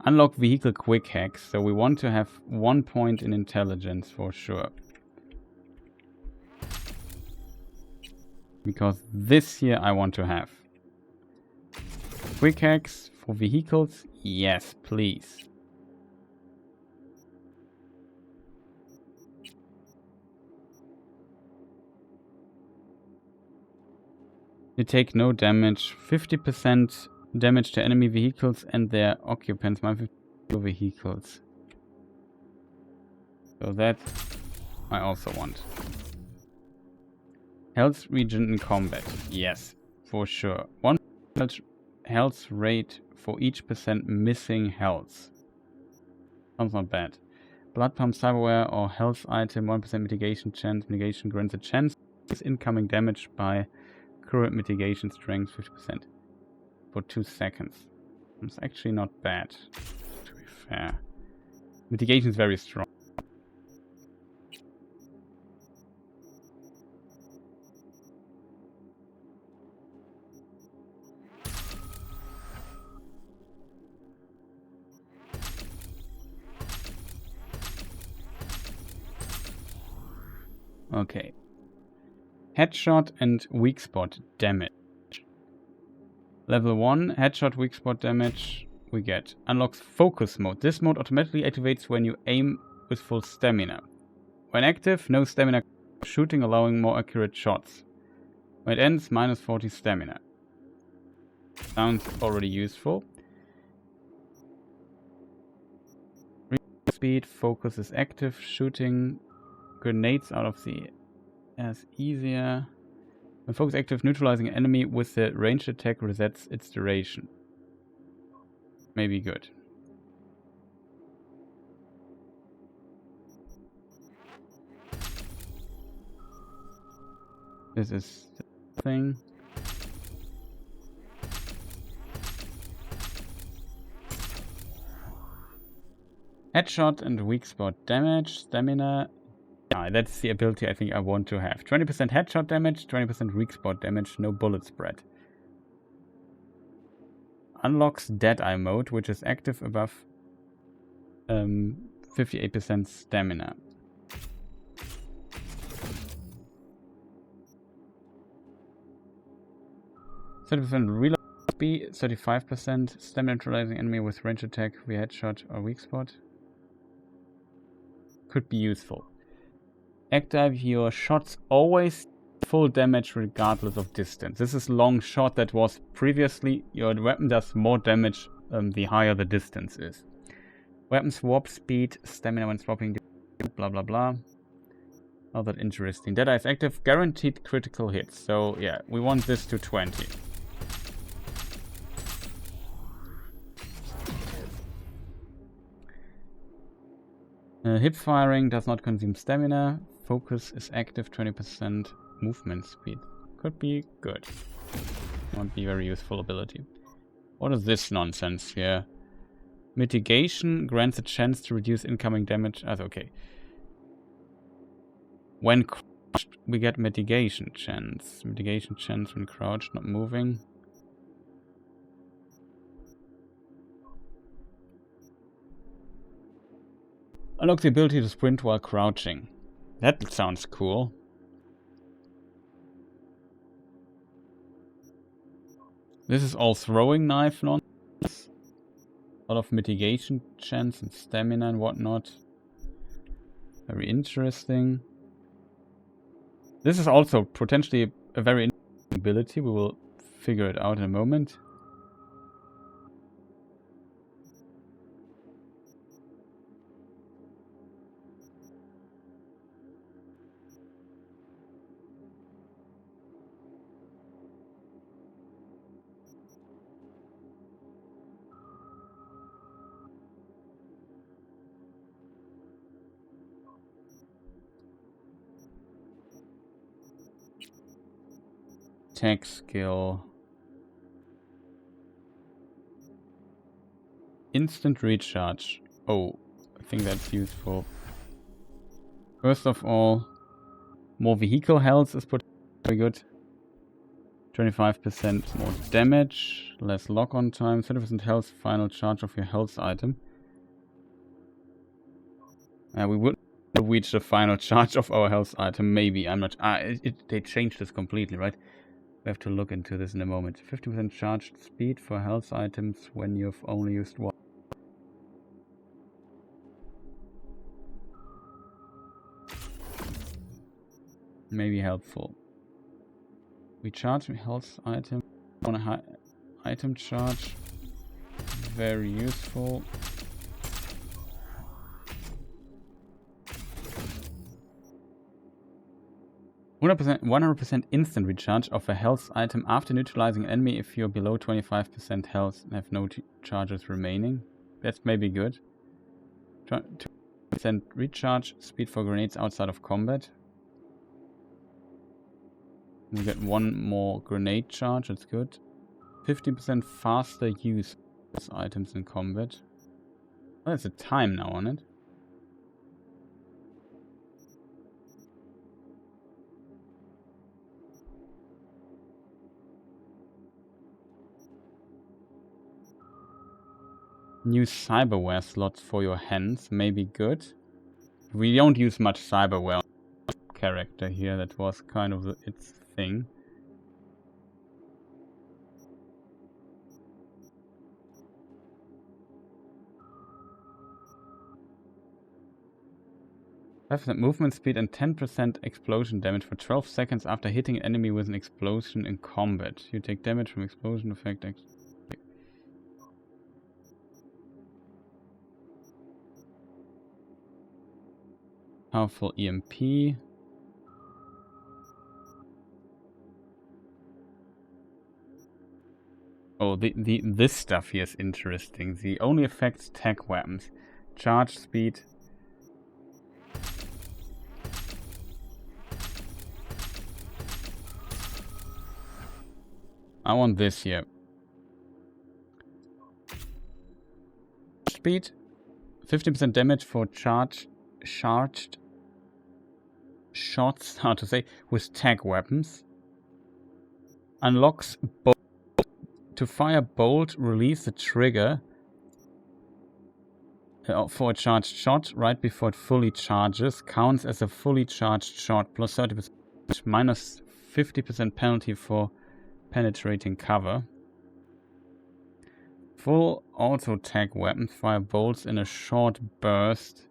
unlock vehicle quick hacks, so we want to have 1 point in intelligence for sure. Because this here I want to have. Quick hacks for vehicles? Yes, please. You take no damage. 50% damage to enemy vehicles and their occupants. My vehicles. So that I also want. Health regen in combat. Yes, for sure. 1 health rate for each % missing health. Sounds not bad. Blood pump, cyberware or health item. 1% mitigation chance. Mitigation grants a chance. Incoming damage by current mitigation strength 50%. for 2 seconds. It's actually not bad, to be fair. Mitigation is very strong. Okay. Headshot and weak spot damage. Level 1, headshot weak spot damage we get. Unlocks focus mode. This mode automatically activates when you aim with full stamina. When active, no stamina shooting, allowing more accurate shots. When it ends, minus 40 stamina. Sounds already useful. Speed, focus is active, shooting grenades out of the air is easier. When focus active, neutralizing an enemy with the ranged attack resets its duration. Maybe good. This is the thing. Headshot and weak spot damage, stamina. Ah, that's the ability I think I want to have. 20% headshot damage, 20% weak spot damage, no bullet spread. Unlocks Deadeye mode, which is active above 58% stamina. %reload speed, 35% stamina neutralizing enemy with range attack via headshot or weak spot. Could be useful. Active your shots always full damage regardless of distance. This is long shot that was previously. Your weapon does more damage the higher the distance is. Weapon swap speed, stamina when swapping, blah blah blah. Not that interesting. Deadeye is active, guaranteed critical hits. So yeah, we want this to 20. Hip firing does not consume stamina. Focus is active, 20% movement speed. Could be good. Won't be very useful ability. What is this nonsense here? Mitigation grants a chance to reduce incoming damage. That's okay. When crouched, we get mitigation chance. Mitigation chance when crouched, not moving. Unlock the ability to sprint while crouching. That sounds cool. This is all throwing knife nonsense. A lot of mitigation chance and stamina and whatnot. Very interesting. This is also potentially a very interesting ability. We will figure it out in a moment. Tech skill. Instant recharge. Oh, I think that's useful. First of all, more vehicle health is pretty good. 25% more damage, less lock-on time, 30% health, final charge of your health item. We would reach the final charge of our health item, maybe. I'm not. They changed this completely, right? We have to look into this in a moment. 50% charged speed for health items when you've only used one. Maybe helpful. We charge a health item on a high item charge. Very useful. $100% instant recharge of a health item after neutralizing an enemy if you're below 25% health and have no charges remaining. That's maybe good. 2% recharge speed for grenades outside of combat. We get one more grenade charge, that's good. 50% faster use of items in combat. Oh, there's a time now on it. New cyberware slots for your hands may be good. We don't use much cyberware character here. That was kind of its thing. Have movement speed and 10% explosion damage for 12 seconds after hitting an enemy with an explosion in combat. You take damage from explosion effect. Powerful EMP. Oh, this stuff here is interesting. The only affects tech weapons. Charge speed. I want this here. Speed. 50% damage for charged shots, how to say, with tag weapons. Unlocks bolt. To fire bolt, release the trigger for a charged shot right before it fully charges. Counts as a fully charged shot, plus 30%, minus 50% penalty for penetrating cover. Full auto tag weapons fire bolts in a short burst.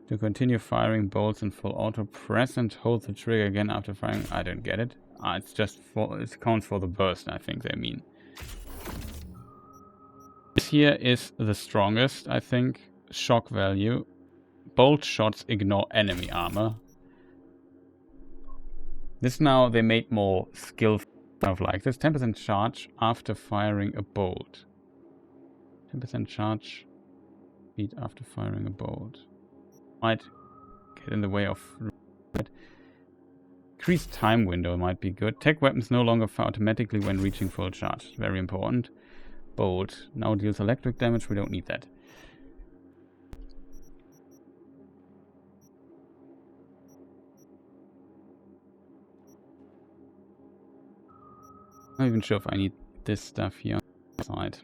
To continue firing bolts in full auto, press and hold the trigger again after firing. I don't get it. It's just for, it counts for the burst, I think they mean. This here is the strongest, I think. Shock value. Bolt shots ignore enemy armor. This now they made more skill stuff like this. 10% charge after firing a bolt. 10% charge speed after firing a bolt. Might get in the way of... Increased time window might be good. Tech weapons no longer fire automatically when reaching full charge. Very important. Bolt now deals electric damage. We don't need that. I'm not even sure if I need this stuff here on the side.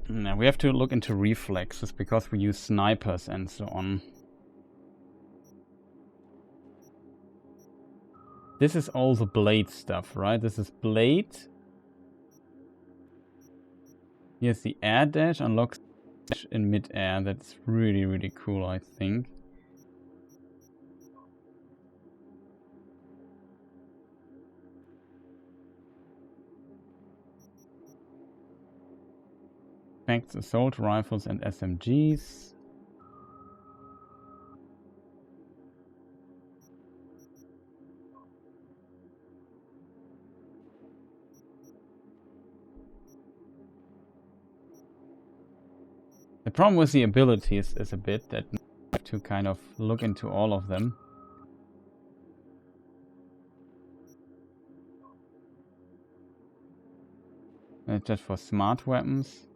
Now we have to look into reflexes because we use snipers and so on. This is all the blade stuff, right? This is blade. Here's the air dash, unlocks in mid-air. That's really, really cool, I think. Effects, assault rifles and SMGs. The problem with the abilities is a bit that you have to kind of look into all of them. And just for smart weapons.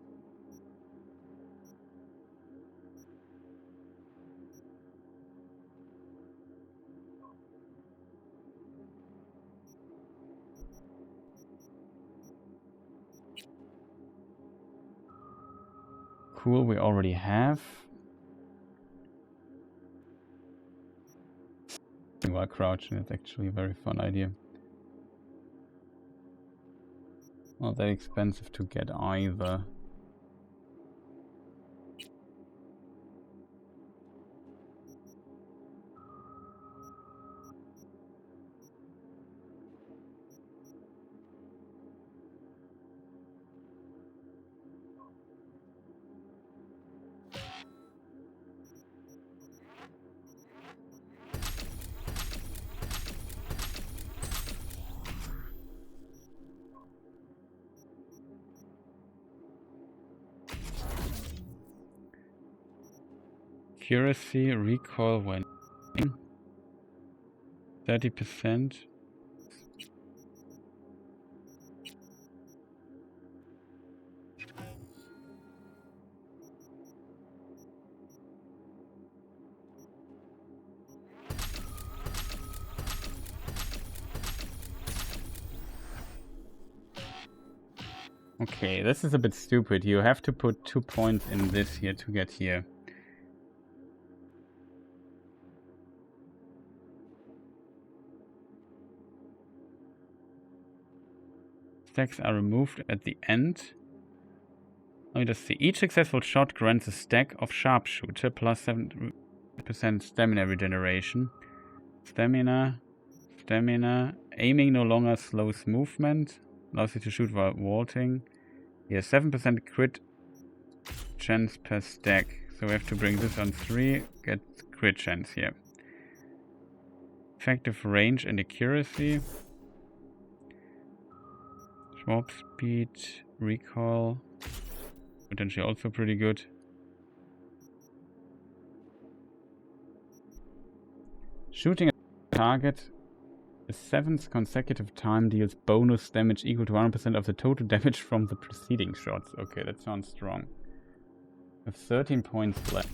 Cool, we already have. While crouching, it's actually a very fun idea. Not that expensive to get either. Accuracy, recoil when... 30%. Okay, this is a bit stupid. You have to put 2 points in this here to get here. Stacks are removed at the end. Let me just see. Each successful shot grants a stack of sharpshooter plus 7% stamina regeneration. Stamina. Aiming no longer slows movement. Allows you to shoot while vaulting. Yeah, 7% crit chance per stack. So we have to bring this on 3. Get crit chance here. Effective range and accuracy. Warp speed, recoil, potentially also pretty good. Shooting a target a 7th consecutive time deals bonus damage equal to 100% of the total damage from the preceding shots. Okay, that sounds strong. We have 13 points left.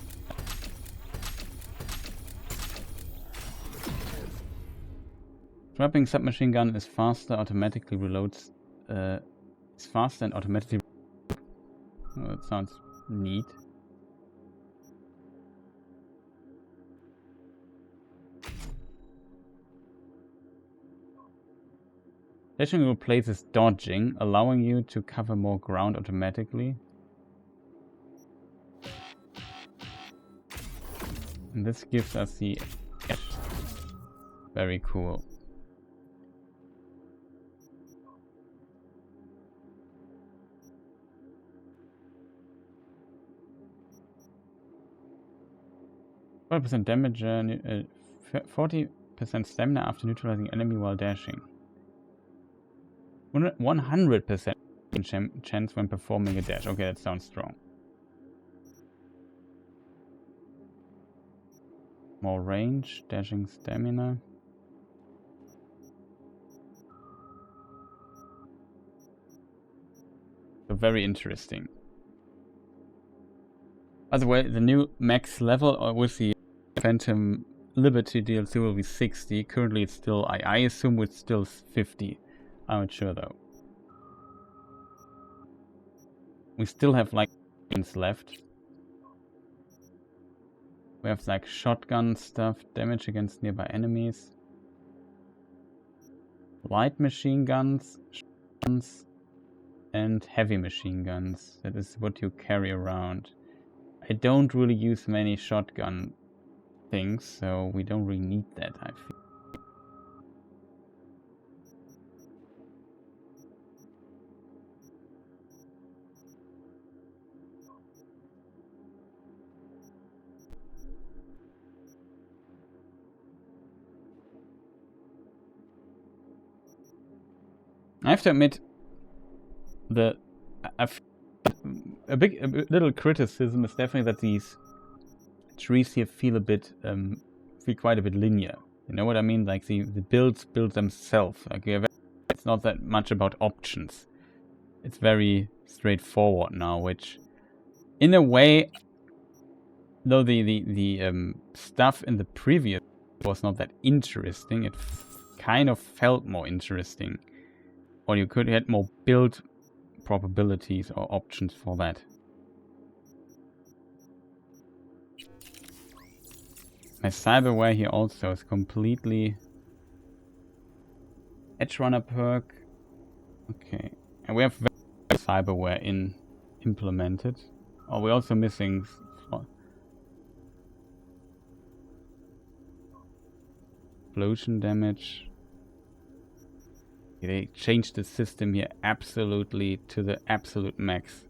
Swapping submachine gun is faster, automatically reloads. It's faster and automatically. Oh, that sounds neat. Dashing replaces dodging, allowing you to cover more ground automatically. And this gives us the edge. Very cool. %40 damage, 40% stamina after neutralizing enemy while dashing. 100% chance when performing a dash. Okay, that sounds strong. More range, dashing stamina. So very interesting. By the way, the new max level with the Phantom Liberty DLC will be 60. Currently it's still, I assume it's still 50. I'm not sure though. We still have like things left. We have like shotgun stuff, damage against nearby enemies. Light machine guns, and heavy machine guns. That is what you carry around. I don't really use many shotgun things, so we don't really need that, I feel. I have to admit, a little criticism is definitely that these trees here feel quite a bit linear. You know what I mean? Like the builds build themselves. Like it's not that much about options. It's very straightforward now, which, in a way, though the stuff in the previous was not that interesting, it kind of felt more interesting. Or you could get more build probabilities or options for that. My cyberware here also is completely Edge Runner perk. Okay, and we have cyberware implemented. Oh, we're also missing explosion damage. They changed the system here absolutely to the absolute max.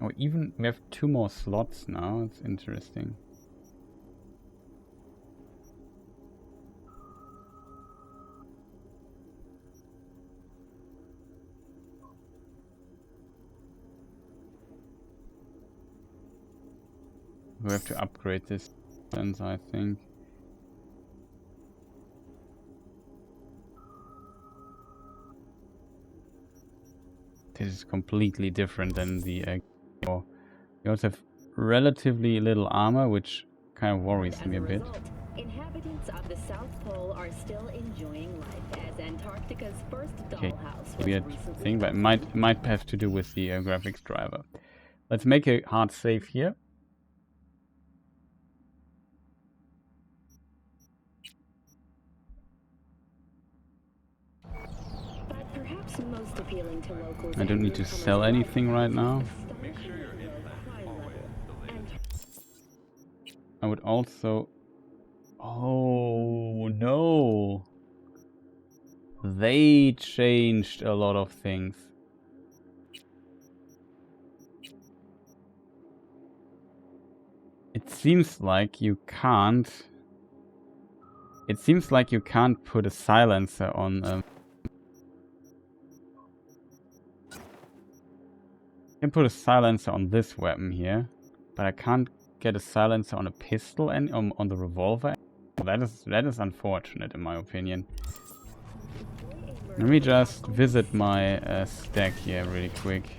Oh, even we have 2 more slots now. It's interesting. We have to upgrade this sense, I think. This is completely different than the you also have relatively little armor, which kind of worries me a bit. Inhabitants of the South Pole are still enjoying life as Antarctica's first dollhouse was Weird recently thing, but it might have to do with the graphics driver. Let's make a hard save here. But perhaps most appealing to locals I don't need to sell anything right now. I would also... Oh no! They changed a lot of things. It seems like you can't... It seems like you can't put a silencer on... I can put a silencer on this weapon here, but I can't get a silencer on a pistol and on the revolver. That is unfortunate in my opinion. Let me just visit my stack here really quick.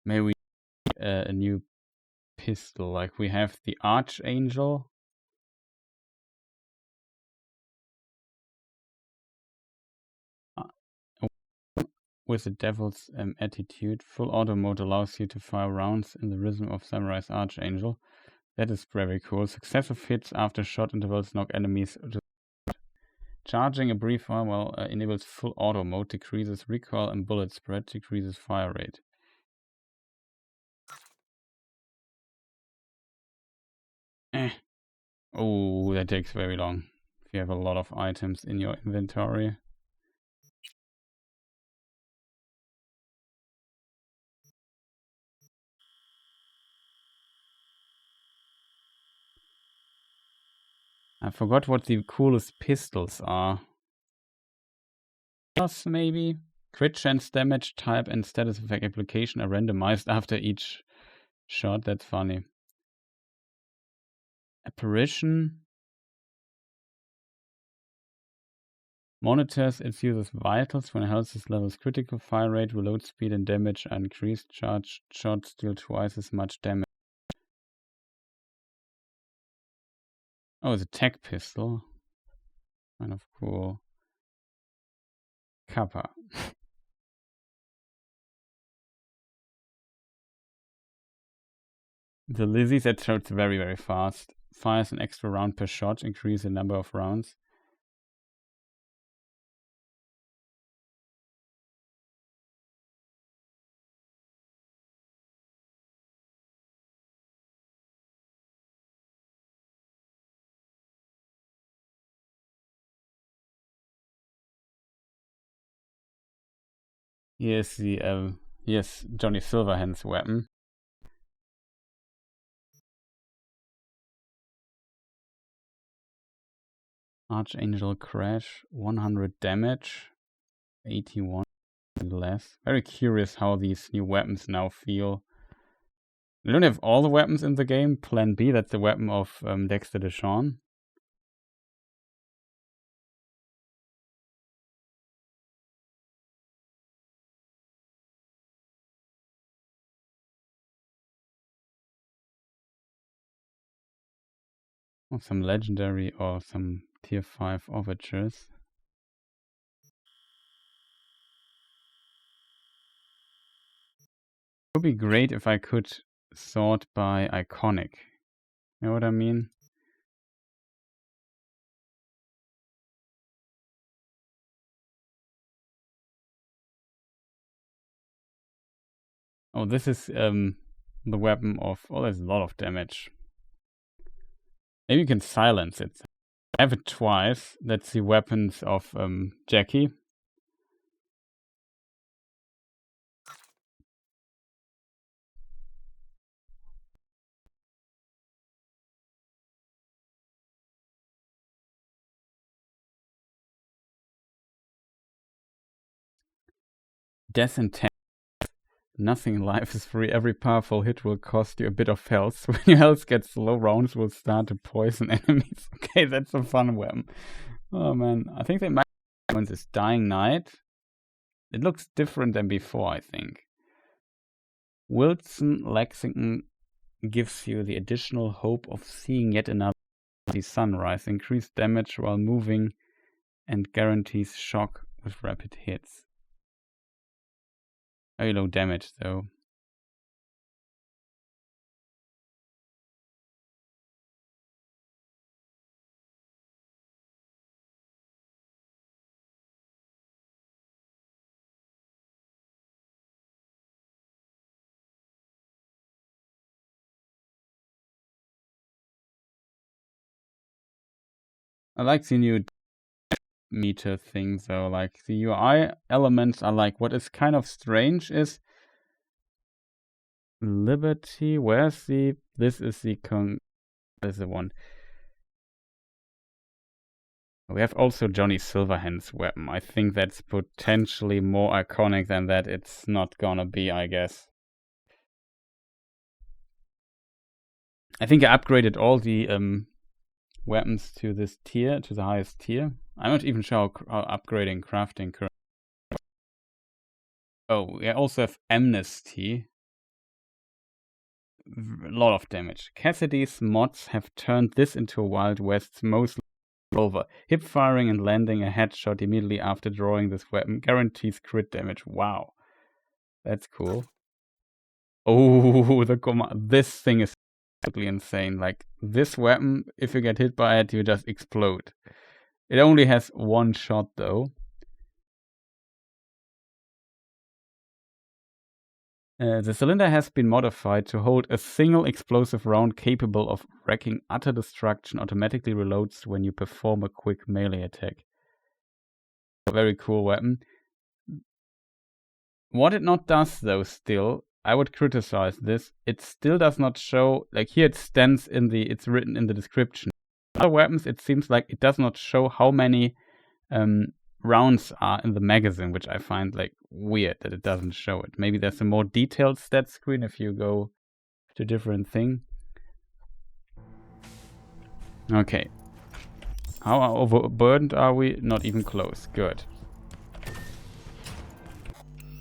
Maybe a new pistol, like we have the Archangel. With the Devil's attitude, full auto mode allows you to fire rounds in the rhythm of Samurai's Archangel. That is very cool. Successive hits after shot intervals knock enemies to... Charging a brief while enables full auto mode, decreases recoil and bullet spread, decreases fire rate. Oh, that takes very long if you have a lot of items in your inventory. I forgot what the coolest pistols are. Maybe? Crit chance, damage type, and status effect application are randomized after each shot. That's funny. Apparition monitors its user's vitals. When health is levels critical, fire rate, reload speed, and damage are increased. Charged shots deal twice as much damage. Oh, it's a tech pistol. Kind of cool. Kappa. The Lizzie that shoots very, very fast. Fires an extra round per shot, increase the number of rounds. Here's the here's Johnny Silverhand's weapon. Archangel Crash, 100 damage, 81 less. Very curious how these new weapons now feel. We don't have all the weapons in the game. Plan B, that's the weapon of Dexter Deshawn. Or some legendary or some tier 5 overtures. It would be great if I could sort by iconic. You know what I mean? Oh, this is the weapon of... Oh, there's a lot of damage. Maybe you can silence it. I have it twice. That's the weapons of Jackie. Death and Tank. Nothing in life is free. Every powerful hit will cost you a bit of health. When your health gets low, rounds will start to poison enemies. Okay, that's a fun weapon. Oh man, I think they might have this Dying Knight. It looks different than before, I think. Wilson Lexington gives you the additional hope of seeing yet another sunrise. Increased damage while moving and guarantees shock with rapid hits. Very low damage though. I like the new meter thing though, like the UI elements are like, what is kind of strange is Liberty, where's the, this is the this is the one. We have also Johnny Silverhand's weapon. I think that's potentially more iconic than that it's not gonna be, I guess. I think I upgraded all the weapons to this tier, to the highest tier. I'm not even sure how upgrading crafting currently. Oh, we also have Amnesty. A lot of damage. Cassidy's mods have turned this into a Wild West's most over. Hip firing and landing a headshot immediately after drawing this weapon guarantees crit damage. Wow. That's cool. Oh, this thing is totally insane. Like, this weapon, if you get hit by it, you just explode. It only has one shot though. The cylinder has been modified to hold a single explosive round capable of wreaking utter destruction. Automatically reloads when you perform a quick melee attack. Very cool weapon. What it not does though, still, I would criticize this. It still does not show, like here it stands in the, it's written in the description. Other weapons, it seems like it does not show how many rounds are in the magazine, which I find like weird that it doesn't show it. Maybe there's a more detailed stat screen if you go to a different thing. Okay. How overburdened are we? Not even close. Good.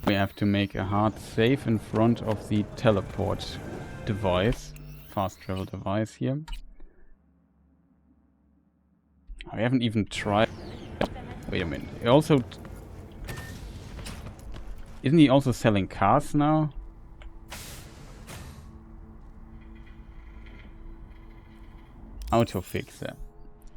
We have to make a hard save in front of the teleport device. Fast travel device here. I haven't even tried. Wait a minute. He also... Isn't he also selling cars now? Autofixer.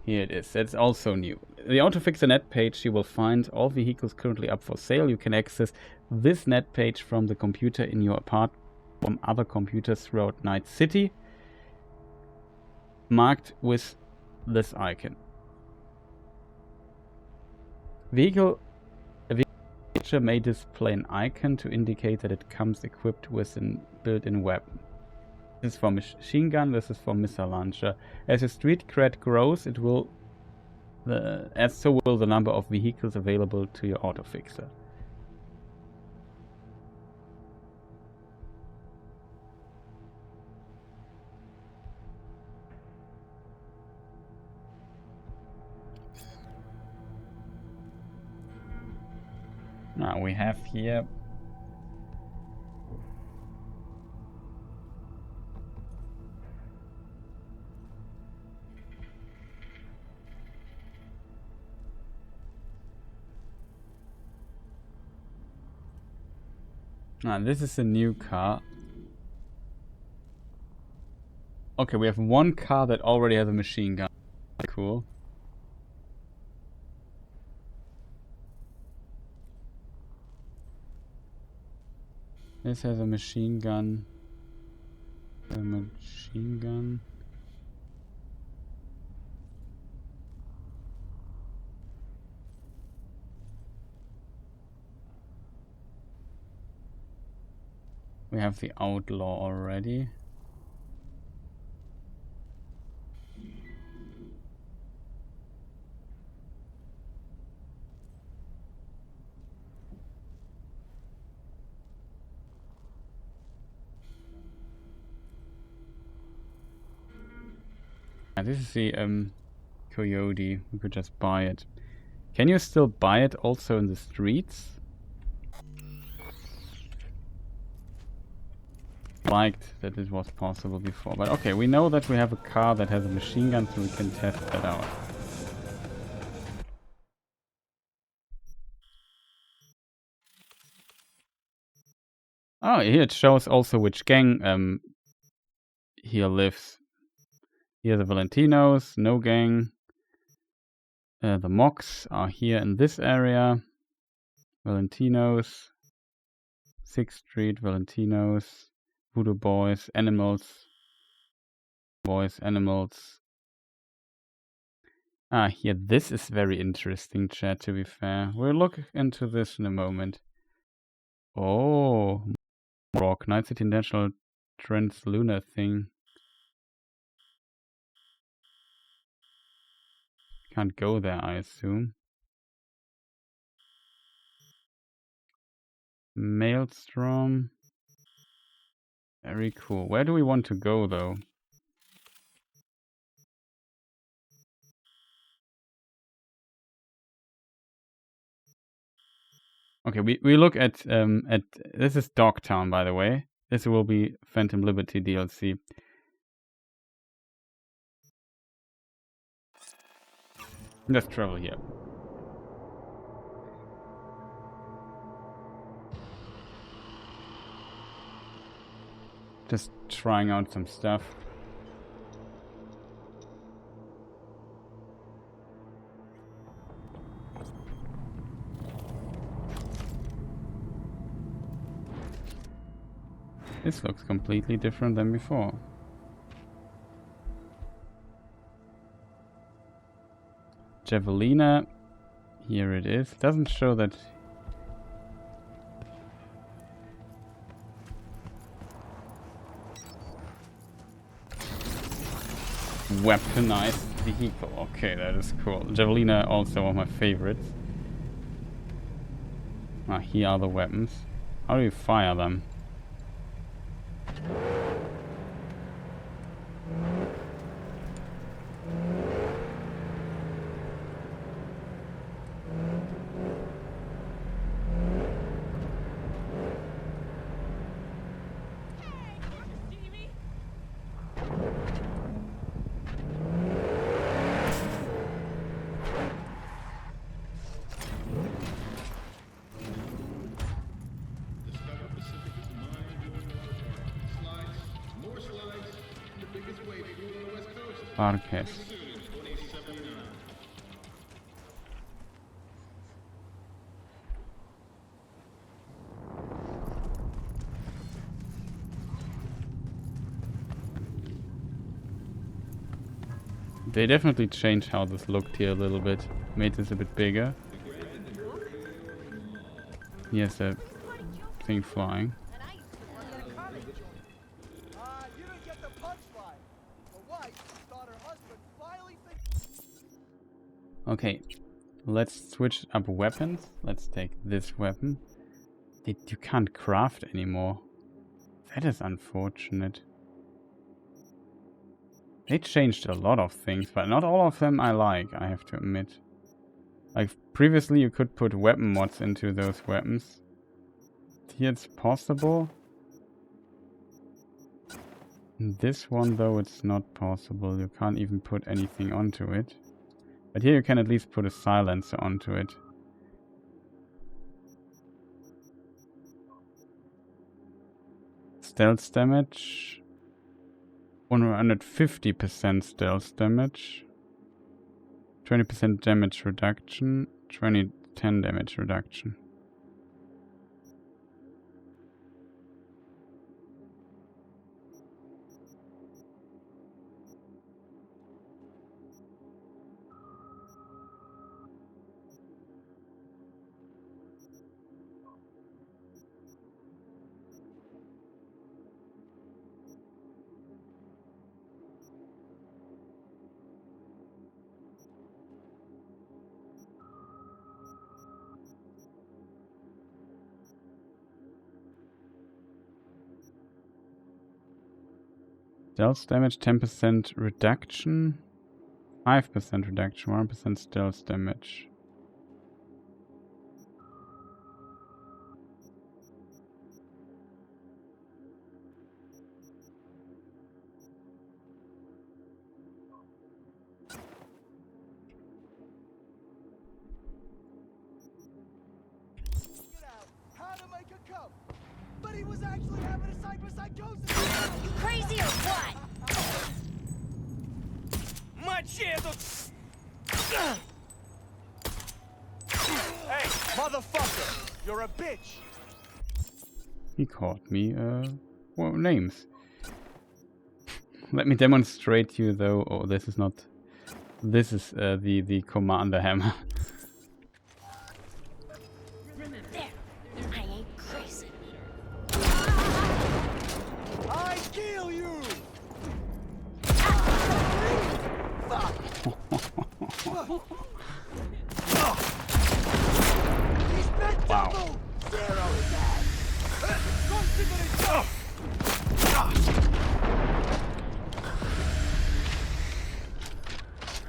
Here it is. That's also new. The Autofixer net page, you will find all vehicles currently up for sale. You can access this net page from the computer in your apartment from other computers throughout Night City. Marked with this icon. A vehicle picture may display an icon to indicate that it comes equipped with a built-in weapon. This is for machine gun, this is for missile launcher. As your street cred grows, it will, as so will the number of vehicles available to your autofixer. Now we have here this is a new car. Okay, we have one car that already has a machine gun. Cool. This has a machine gun. A machine gun. We have the outlaw already. This is the coyote. We could just buy it. Can you still buy it also in the streets? Liked that it was possible before, but okay, we know that we have a car that has a machine gun, so we can test that out. Oh, here it shows also which gang here lives. Here the Valentinos, no gang. The Mocks are here in this area. Valentinos, 6th Street, Valentinos, Voodoo Boys, Animals, Boys, Animals. Ah, here, this is very interesting, chat, to be fair. We'll look into this in a moment. Oh, Rock, Night City National Trans-Lunar thing. Can't go there, I assume. Maelstrom. Very cool. Where do we want to go, though? Okay, we look at this is Dogtown, by the way. This will be Phantom Liberty DLC. Let's travel here. Just trying out some stuff. This looks completely different than before. Javelina, here it is. Doesn't show that. Weaponized vehicle. Okay, that is cool. Javelina, also one of my favorites. Ah, here are the weapons. How do you fire them? Parques. They definitely changed how this looked here a little bit. Made this a bit bigger. Here's a thing flying. Okay, let's switch up weapons. Let's take this weapon. You can't craft anymore. That is unfortunate. They changed a lot of things, but not all of them I like, I have to admit. Like, previously you could put weapon mods into those weapons. Here it's possible. In this one, though, it's not possible. You can't even put anything onto it. But here you can at least put a silencer onto it. Stealth damage. 150% stealth damage. 20% damage reduction. 10 damage reduction. Stealth damage 10% reduction. 5% reduction, 1% stealth damage. You crazy or what? Hey, motherfucker! You're a bitch! He called me, well, names. Let me demonstrate you though. Oh, this is not. This is the commander hammer. There. I ain't crazy. I kill you! Wow.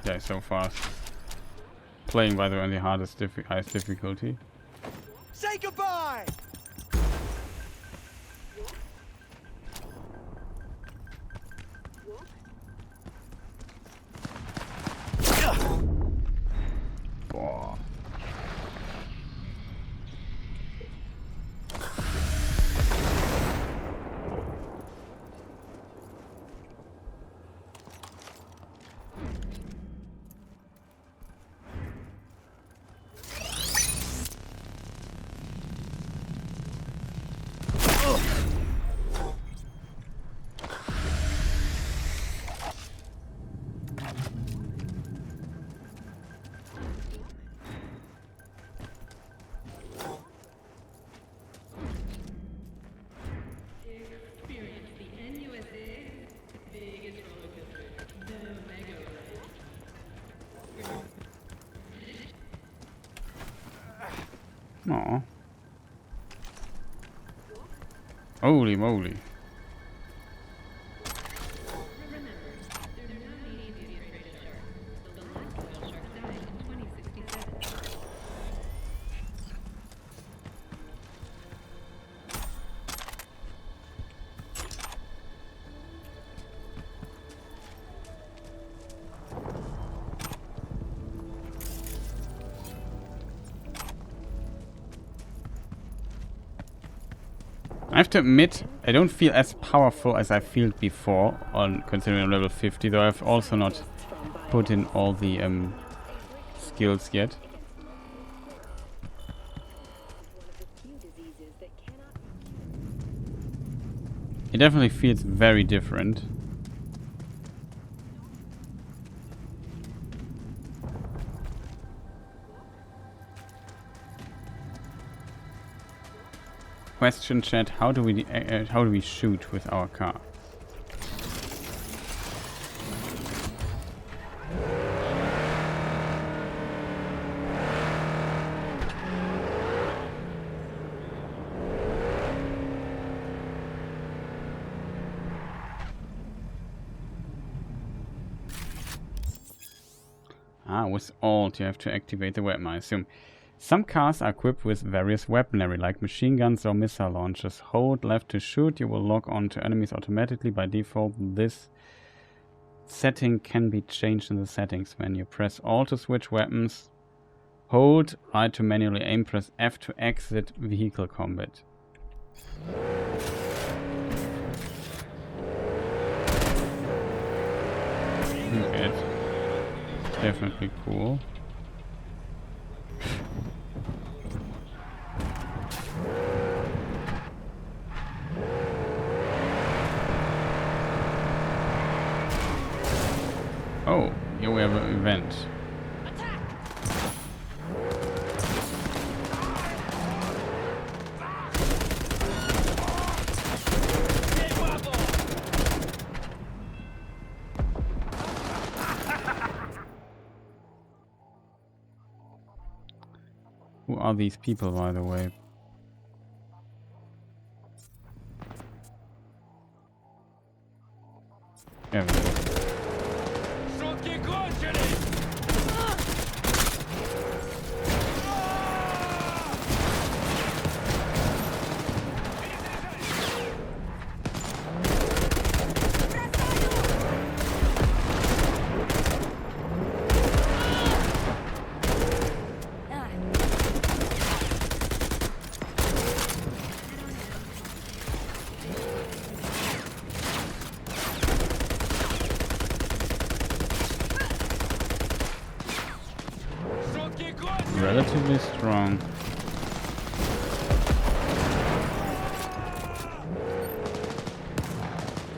Yeah, so fast. Playing, by the way, on the highest difficulty. Say goodbye! Boah. Aw. Holy moly. I have to admit, I don't feel as powerful as I felt before, on considering I'm level 50, though I've also not put in all the skills yet. It definitely feels very different. Question chat: how do we shoot with our car? With Alt you have to activate the weapon, I assume. Some cars are equipped with various weaponry, like machine guns or missile launchers. Hold left to shoot, you will lock onto enemies automatically by default. This setting can be changed in the settings menu. Press Alt to switch weapons. Hold right to manually aim, press F to exit vehicle combat. Okay. Definitely cool. Oh, here we have an event. Who are these people, by the way? There we go. relatively strong.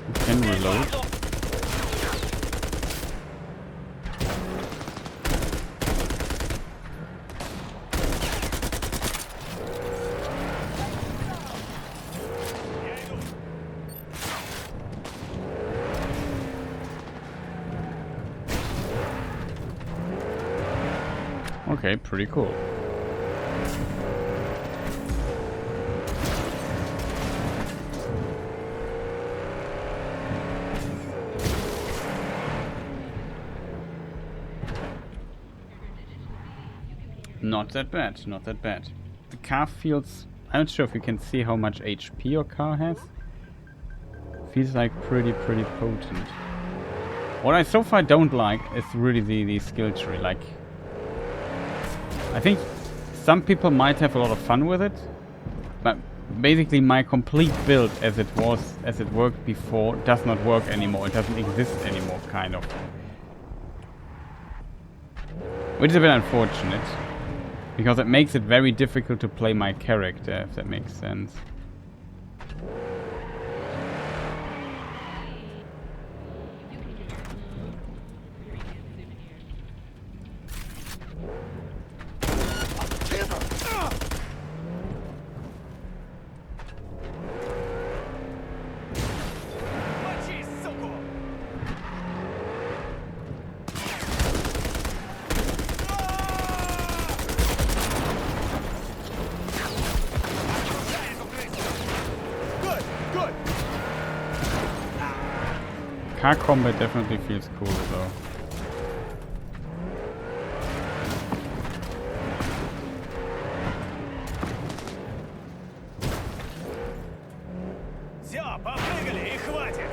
You can reload. Okay, pretty cool. Not that bad, not that bad. The car feels... I'm not sure if you can see how much HP your car has. Feels like pretty potent. What I so far don't like is really the skill tree. Like, I think some people might have a lot of fun with it, but basically my complete build as it worked before does not work anymore. It doesn't exist anymore, kind of. Which is a bit unfortunate, because it makes it very difficult to play my character, if that makes sense. Car combat definitely feels cool though. Всё, попрыгали и хватит!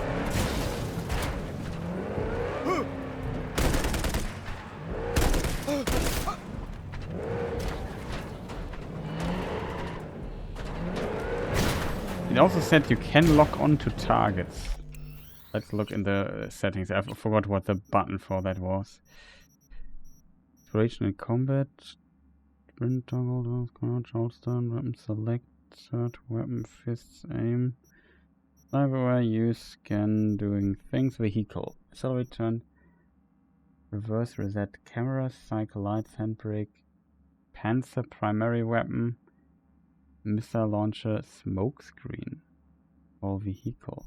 It also said you can lock on to targets. Let's look in the settings. I forgot what the button for that was. Exploration in combat. Sprint toggle, crouch, hold stun, weapon select, search, weapon, fists, aim. Cyberware, use, scan, doing things, vehicle. Accelerate, turn, reverse, reset, camera, cycle, lights, handbrake, panzer, primary weapon, missile launcher, smoke screen. All vehicle.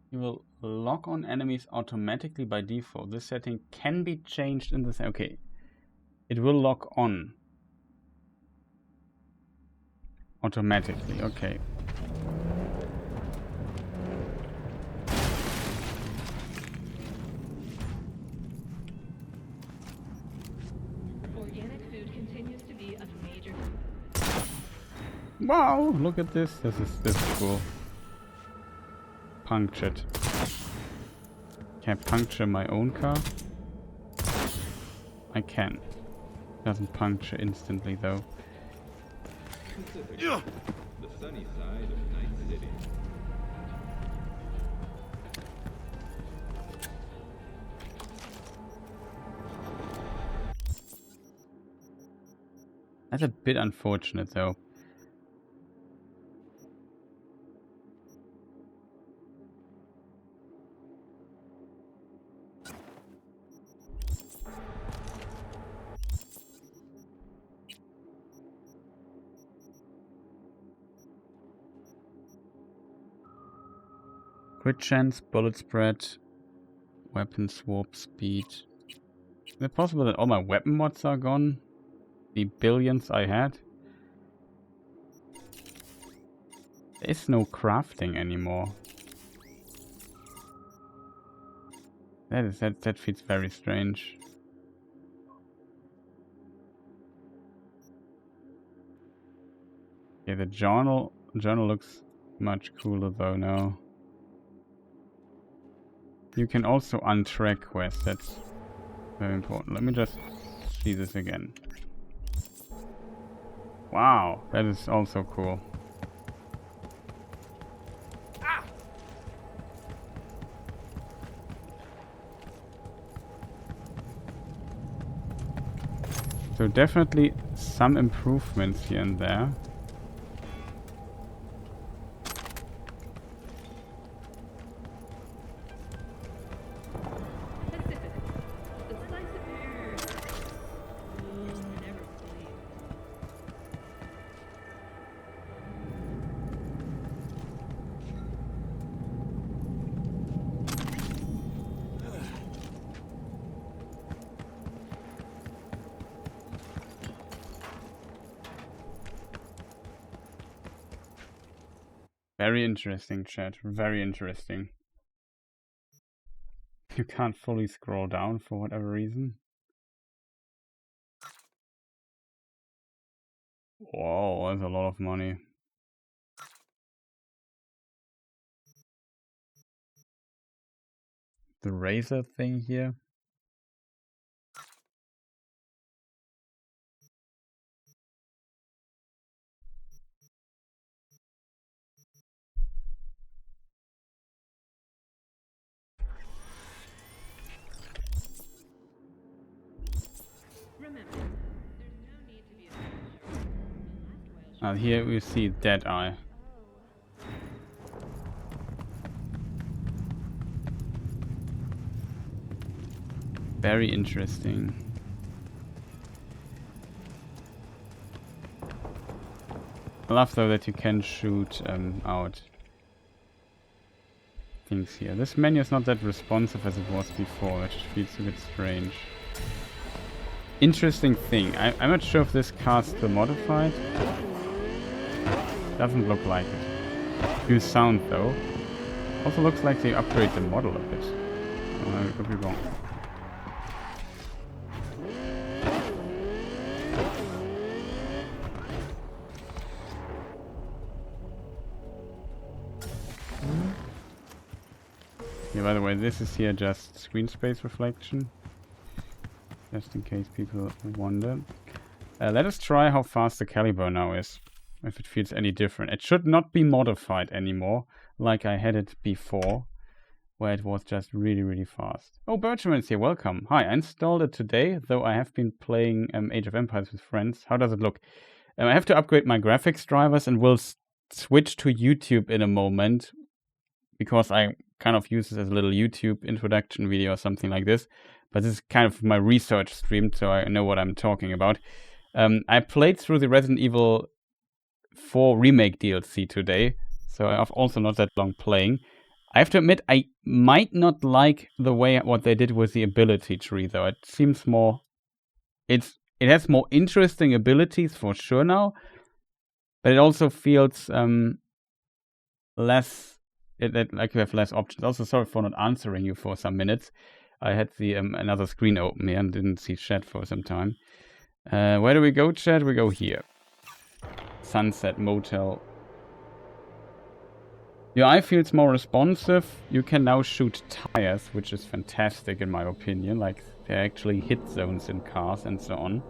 You will lock on enemies automatically by default. This setting can be changed in this. Okay. It will lock on automatically. Okay. Organic food continues to be a major. Wow, look at this. This is cool. Punctured. Can I puncture my own car? I can. Doesn't puncture instantly though. The sunny side of Night City. That's a bit unfortunate though. Crit chance, bullet spread, weapon swap speed. Is it possible that all my weapon mods are gone? The billions I had? There is no crafting anymore. That feels very strange. Okay, the journal looks much cooler though now. You can also untrack quests, that's very important. Let me just see this again. Wow, that is also cool. So definitely some improvements here and there. Very interesting, chat. Very interesting. You can't fully scroll down for whatever reason. Whoa, that's a lot of money. The razor thing here. Here we see Deadeye. Very interesting. I love though that you can shoot out things here. This menu is not that responsive as it was before, which feels a bit strange. Interesting thing. I'm not sure if this car is still modified. Doesn't look like it. New sound though. Also looks like they upgrade the model a bit. I could be wrong. Yeah, by the way, this is here just screen space reflection. Just in case people wonder. Let us try how fast the caliber now is. If it feels any different. It should not be modified anymore, like I had it before, where it was just really, really fast. Oh, Bertram is here, welcome. Hi, I installed it today, though I have been playing Age of Empires with friends. How does it look? I have to upgrade my graphics drivers and will switch to YouTube in a moment, because I kind of use this as a little YouTube introduction video or something like this. But this is kind of my research stream, so I know what I'm talking about. I played through the Resident Evil 4 remake DLC today, so I've also not that long playing. I have to admit, I might not like the way what they did with the ability tree, though. It seems more... It has more interesting abilities for sure now, but it also feels less... like you have less options. Also, sorry for not answering you for some minutes. I had the another screen open here and didn't see chat for some time. Where do we go, chat? We go here. Sunset Motel. Your eye feels more responsive. You can now shoot tires, which is fantastic in my opinion. Like, there are actually hit zones in cars and so on.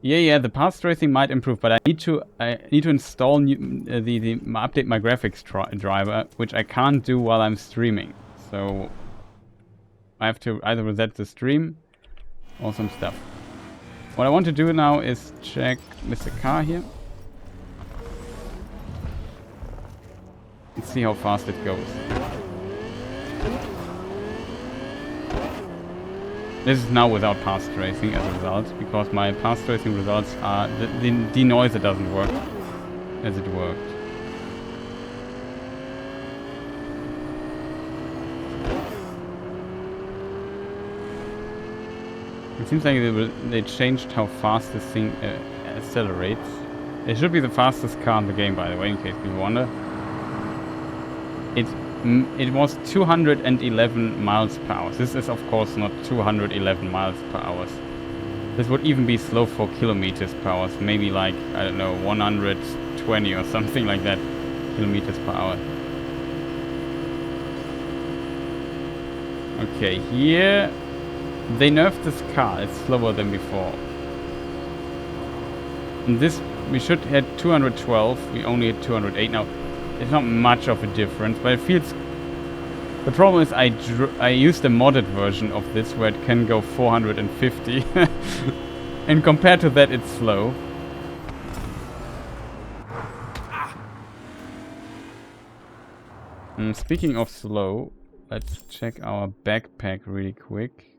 Yeah, the path tracing might improve, but I need to install update my graphics driver, which I can't do while I'm streaming. So I have to either reset the stream or some stuff. What I want to do now is check Mr. Car here. And see how fast it goes. This is now without path tracing as a result, because my path tracing results are the denoiser doesn't work as it worked. It seems like they changed how fast this thing accelerates. It should be the fastest car in the game, by the way, in case you wonder. It was 211 miles per hour. This is, of course, not 211 miles per hour. This would even be slow for kilometers per hour. Maybe like, I don't know, 120 or something like that kilometers per hour. Okay, here they nerfed this car. It's slower than before. And this, we should hit 212. We only hit 208 now. It's not much of a difference, but it feels... The problem is I used a modded version of this where it can go 450. And compared to that, it's slow. Speaking of slow, let's check our backpack really quick.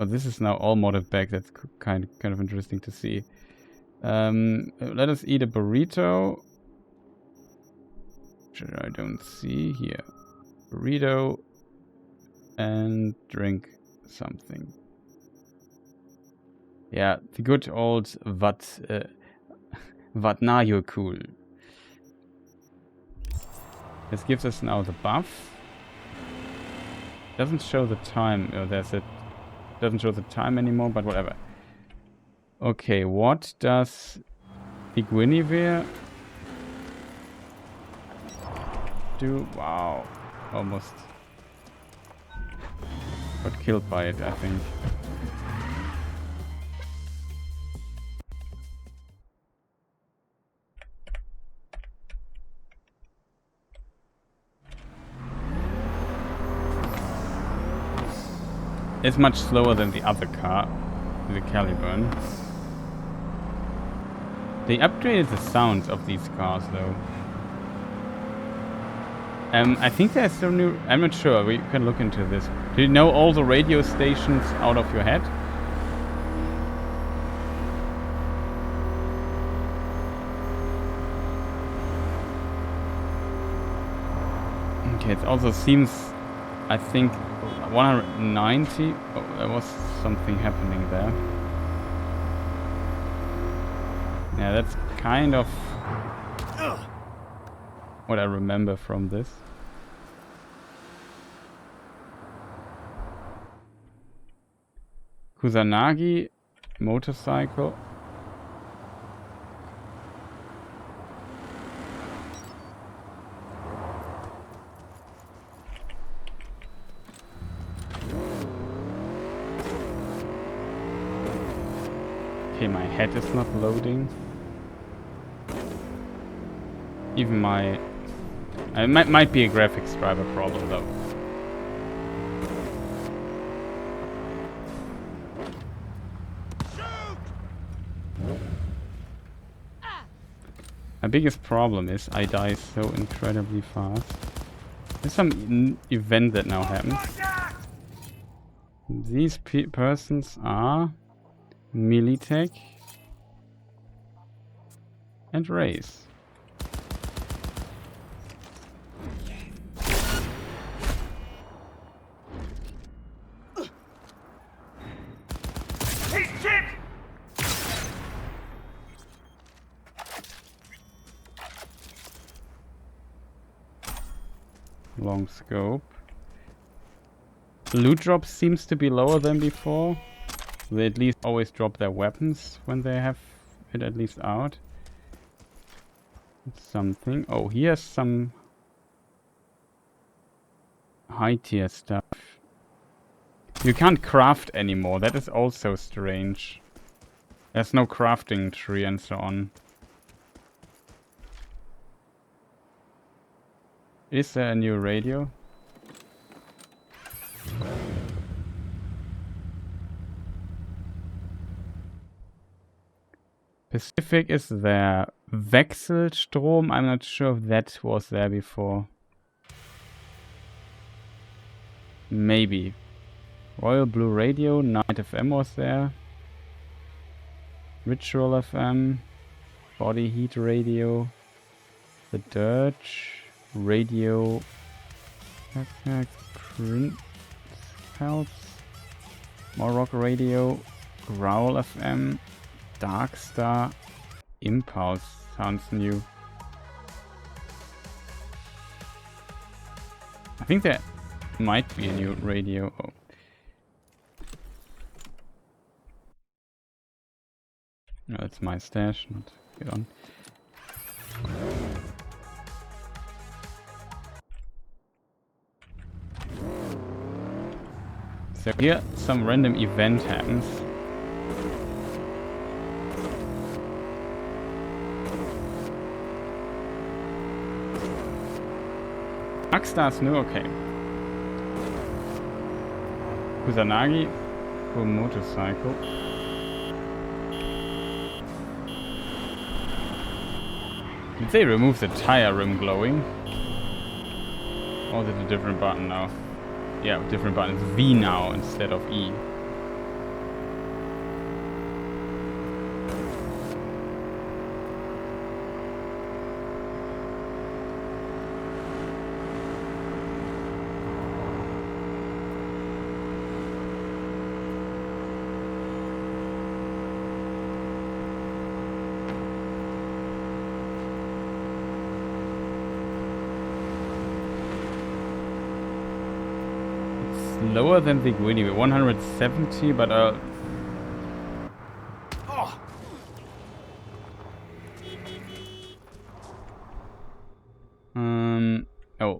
Oh, this is now all modded back. That's kind of interesting to see. Let us eat a burrito. Which I don't see here. Burrito. And drink something. Yeah, the good old Vatnayo cool. This gives us now the buff. Doesn't show the time. Oh, there's it. Doesn't show the time anymore, but whatever. Okay, what does the Guinevere do? Wow, almost got killed by it, I think. It's much slower than the other car, the Caliburn. They upgraded the sounds of these cars, though. I think there's some new... I'm not sure, we can look into this. Do you know all the radio stations out of your head? Okay, it also seems, I think, 190. Oh, there was something happening there. Yeah, that's kind of what I remember from this. Kusanagi motorcycle. Okay, my head is not loading. Even my... It might be a graphics driver problem, though. My biggest problem is I die so incredibly fast. There's some event that now happens. These persons are Militech and Race. Long scope. Loot drop seems to be lower than before. They at least always drop their weapons when they have it at least out. Something. Oh, here's some high tier stuff. You can't craft anymore. That is also strange. There's no crafting tree and so on. Is there a new radio? Pacific is there. Wechselstrom, I'm not sure if that was there before. Maybe. Royal Blue Radio, Night FM was there. Ritual FM, Body Heat Radio, The Dirge, Radio, Print, Impulse. More rock radio. Growl FM. Darkstar. Impulse. Sounds new. I think there might be a new radio. Oh. No, it's my stash, not get on. So here some random event happens. Hastags new, okay. Kusanagi for motorcycle. Did they remove the tire rim glowing? Or is it a different button now? Yeah, different button. It's V now instead of E. Lower than the Gwynny, 170, but oh,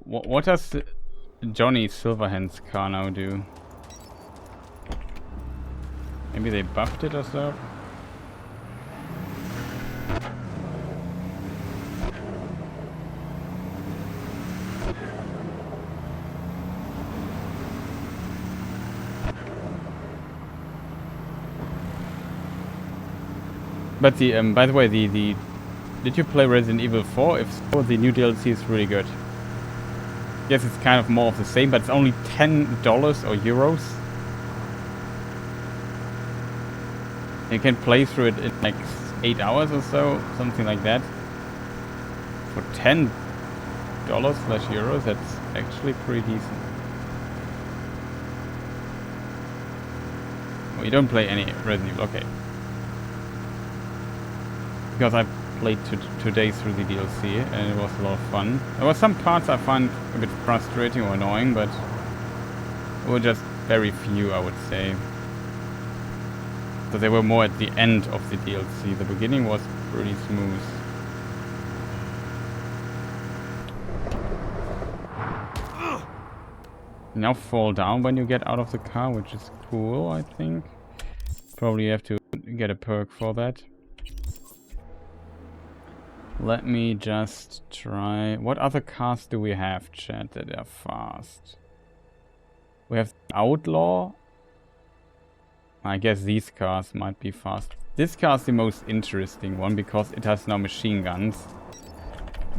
what does Johnny Silverhand's car now do? Maybe they buffed it or so? But the by the way, the did you play Resident Evil 4? If so, the new DLC is really good. Yes, it's kind of more of the same, but it's only $10 or euros. You can play through it in like 8 hours or so, something like that. For $10 slash euros, that's actually pretty decent. Well, you don't play any Resident Evil, okay. Because I played two days through the DLC and it was a lot of fun. There were some parts I found a bit frustrating or annoying, but there were just very few, I would say. So they were more at the end of the DLC. The beginning was pretty smooth. You now fall down when you get out of the car, which is cool, I think. Probably have to get a perk for that. Let me just try... What other cars do we have, chat, that are fast? We have Outlaw. I guess these cars might be fast. This car is the most interesting one because it has now machine guns.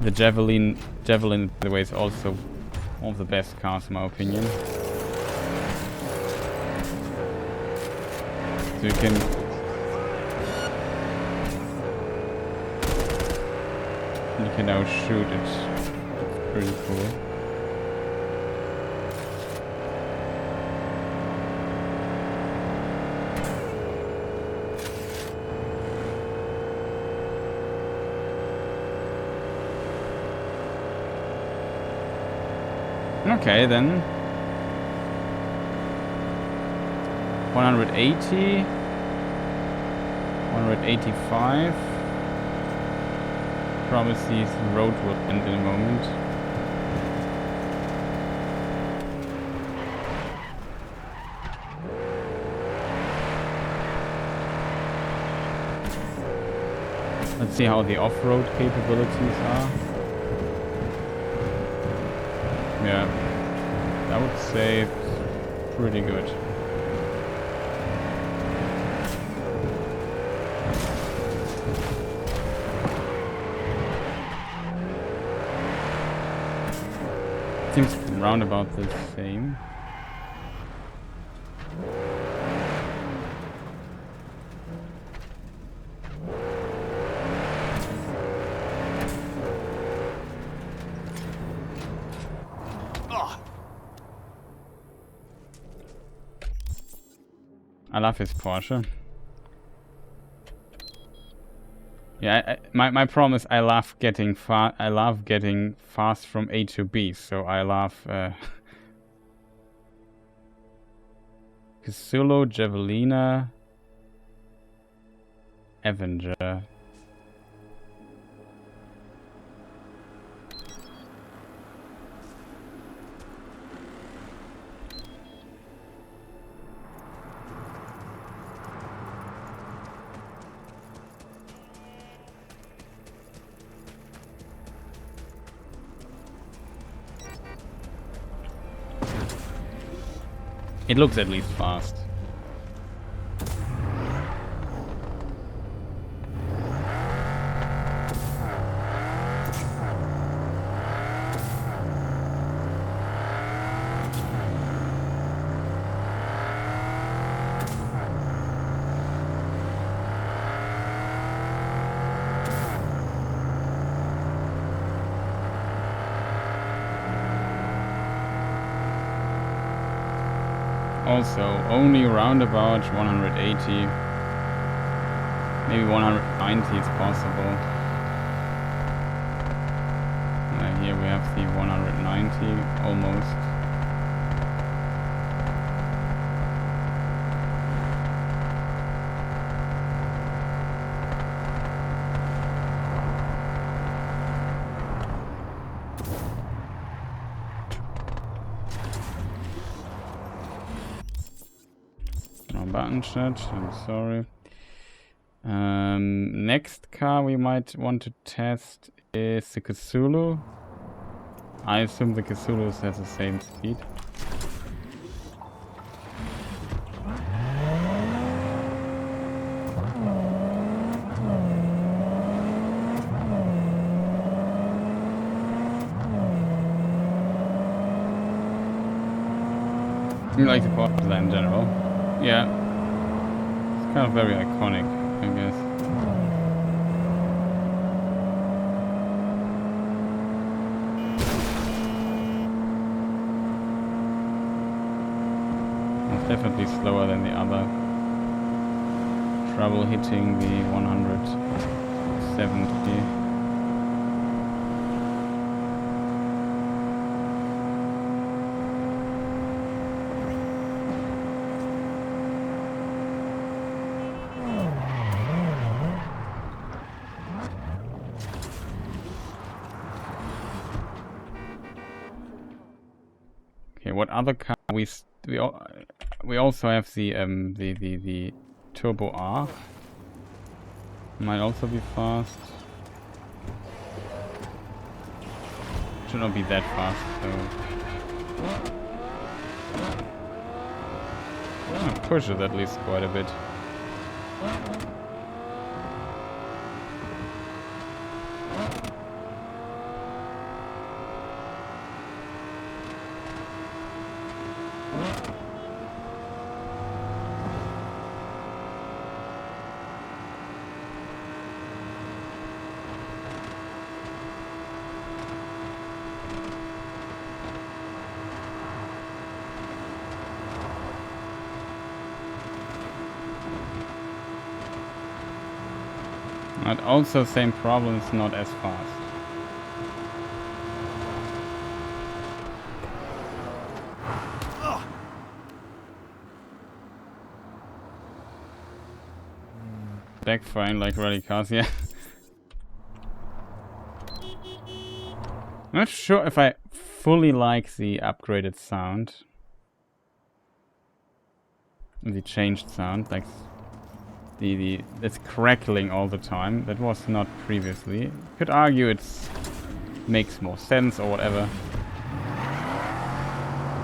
The Javelin, by the way, is also one of the best cars in my opinion. So you can... You can now shoot it. It's pretty cool. Okay, then. 180. 185. Promise these road will end in a moment. Let's see how the off-road capabilities are. Yeah, I would say it's pretty good. Seems round about the same. I love his Porsche. Yeah, my problem is I love getting fast from A to B, so I love Cthulhu, Javelina, Avenger. It looks at least fast. Also, only around about 180, maybe 190 is possible. Here we have the 190 almost. Button chat, I'm sorry. Next car we might want to test is the Cthulhu. I assume the Cthulhu has the same speed. You like the Porsche design in general? Yeah. It's kind of very iconic, I guess. It's definitely slower than the other. Trouble hitting the 170. What other car we also have the Turbo R. Might also be fast. Should not be that fast though. Pushes at least quite a bit. But also same problem, it's not as fast. Backfiring like rally cars, yeah. Not sure if I fully like the upgraded sound. The changed sound, like it's crackling all the time. That was not previously. Could argue it's makes more sense or whatever.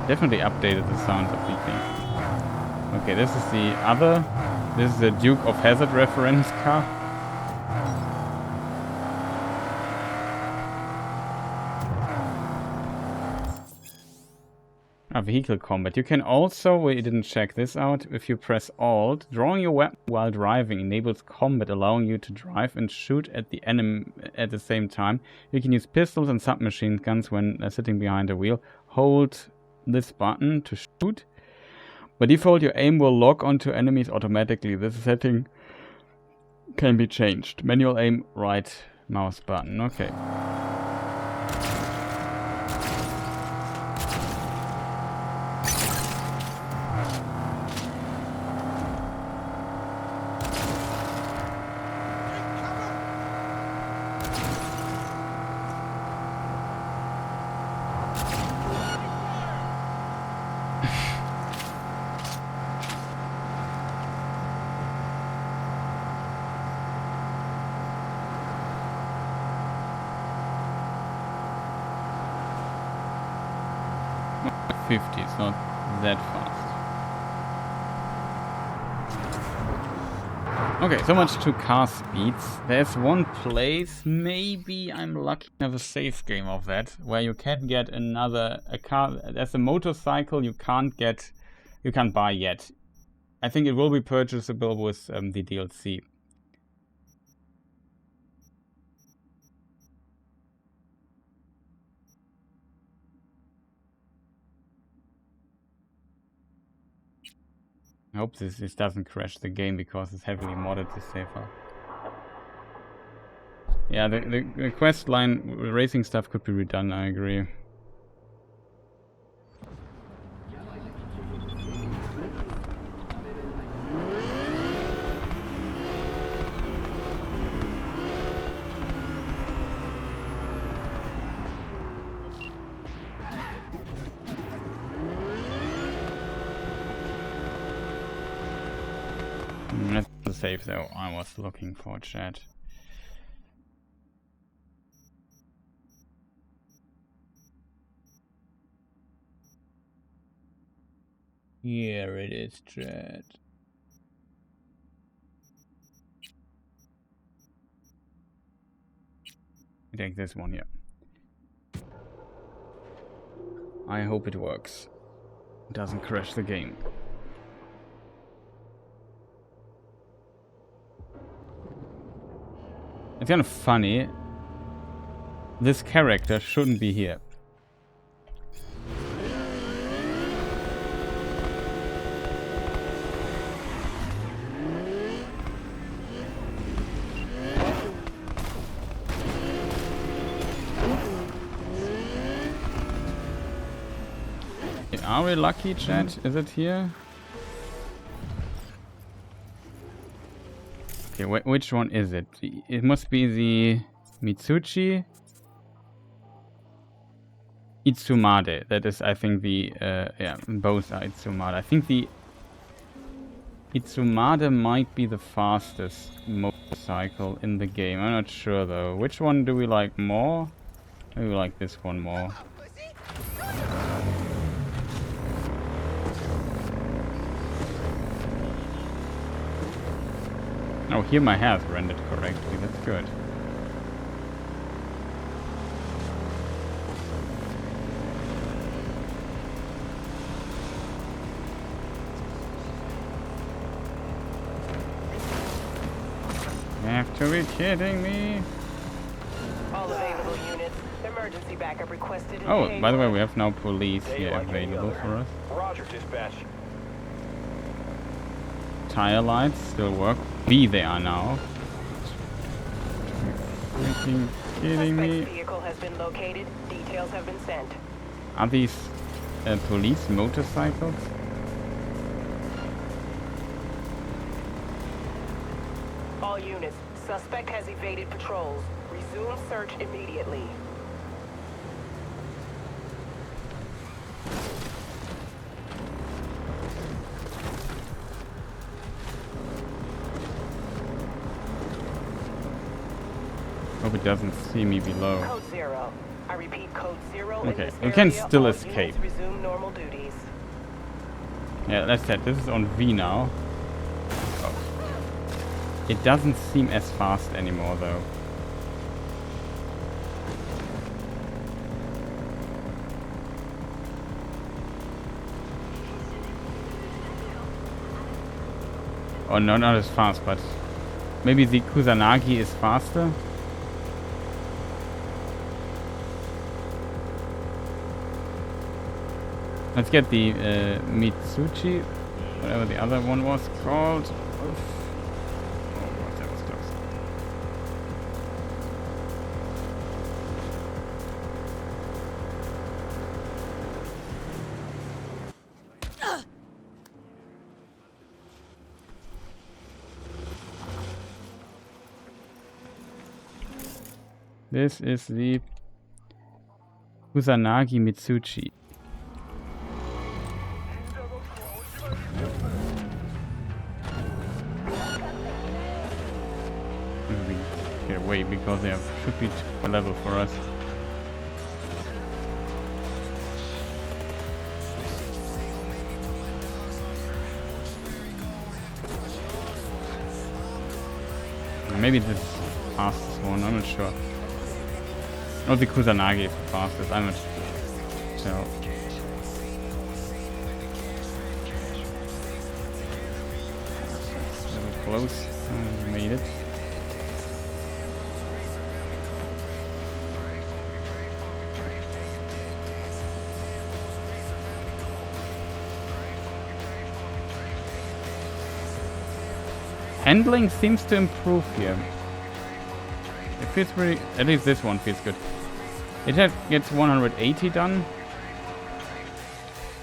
Definitely updated the sound of the thing. Okay, this is the other. This is the Duke of Hazzard reference car. Vehicle combat. You can also, we didn't check this out, if you press Alt, drawing your weapon while driving enables combat, allowing you to drive and shoot at the enemy at the same time. You can use pistols and submachine guns when sitting behind the wheel. Hold this button to shoot, By default, your aim will lock onto enemies automatically. This setting can be changed. Manual aim, right mouse button. Okay. It's not that fast. Okay, so much to car speeds. There's one place, maybe I'm lucky to have a safe game of that, where you can get a car. There's a motorcycle you can't buy yet. I think it will be purchasable with the DLC. I hope this doesn't crash the game because it's heavily modded to save file. Yeah, the quest line racing stuff could be redone, I agree. That's the save though I was looking for, chat. Here it is, chat. Take this one here. I hope it works. It doesn't crash the game. It's kind of funny. This character shouldn't be here. Are we lucky, chat? Is it here? Okay, which one is it? It must be the Mitsuchi Itsumade. That is, I think, the yeah, both are Itsumade. I think the Itsumade might be the fastest motorcycle in the game. I'm not sure though. Which one do we like more? Maybe we like this one more. Oh, here my hair's rendered correctly. That's good. You have to be kidding me. All available units. Emergency backup requested. Oh, by the way, we have now police here available for us. Roger, dispatch. Tire lights still work. They are now. Freaking kidding me. Vehicle has been located. Details have been sent. Are these police motorcycles? All units. Suspect has evaded patrols. Resume search immediately. Hope it doesn't see me below. Code 0. I repeat, code 0. Okay, we can still escape. Resume normal duties. Yeah, that's it. This is on V now. Oh. It doesn't seem as fast anymore though. Oh no, not as fast, but maybe the Kusanagi is faster? Let's get the Mitsuchi Whatever the other one was called. Oof. Oh god, that was close. This is the Kusanagi Mitsuchi. We get away because they should be a level for us. Maybe this is the fastest one, I'm not sure. Or the Kusanagi is the fastest, I'm not sure. A little close, made it. Handling seems to improve here. It feels pretty, at least this one feels good. It gets 180 done.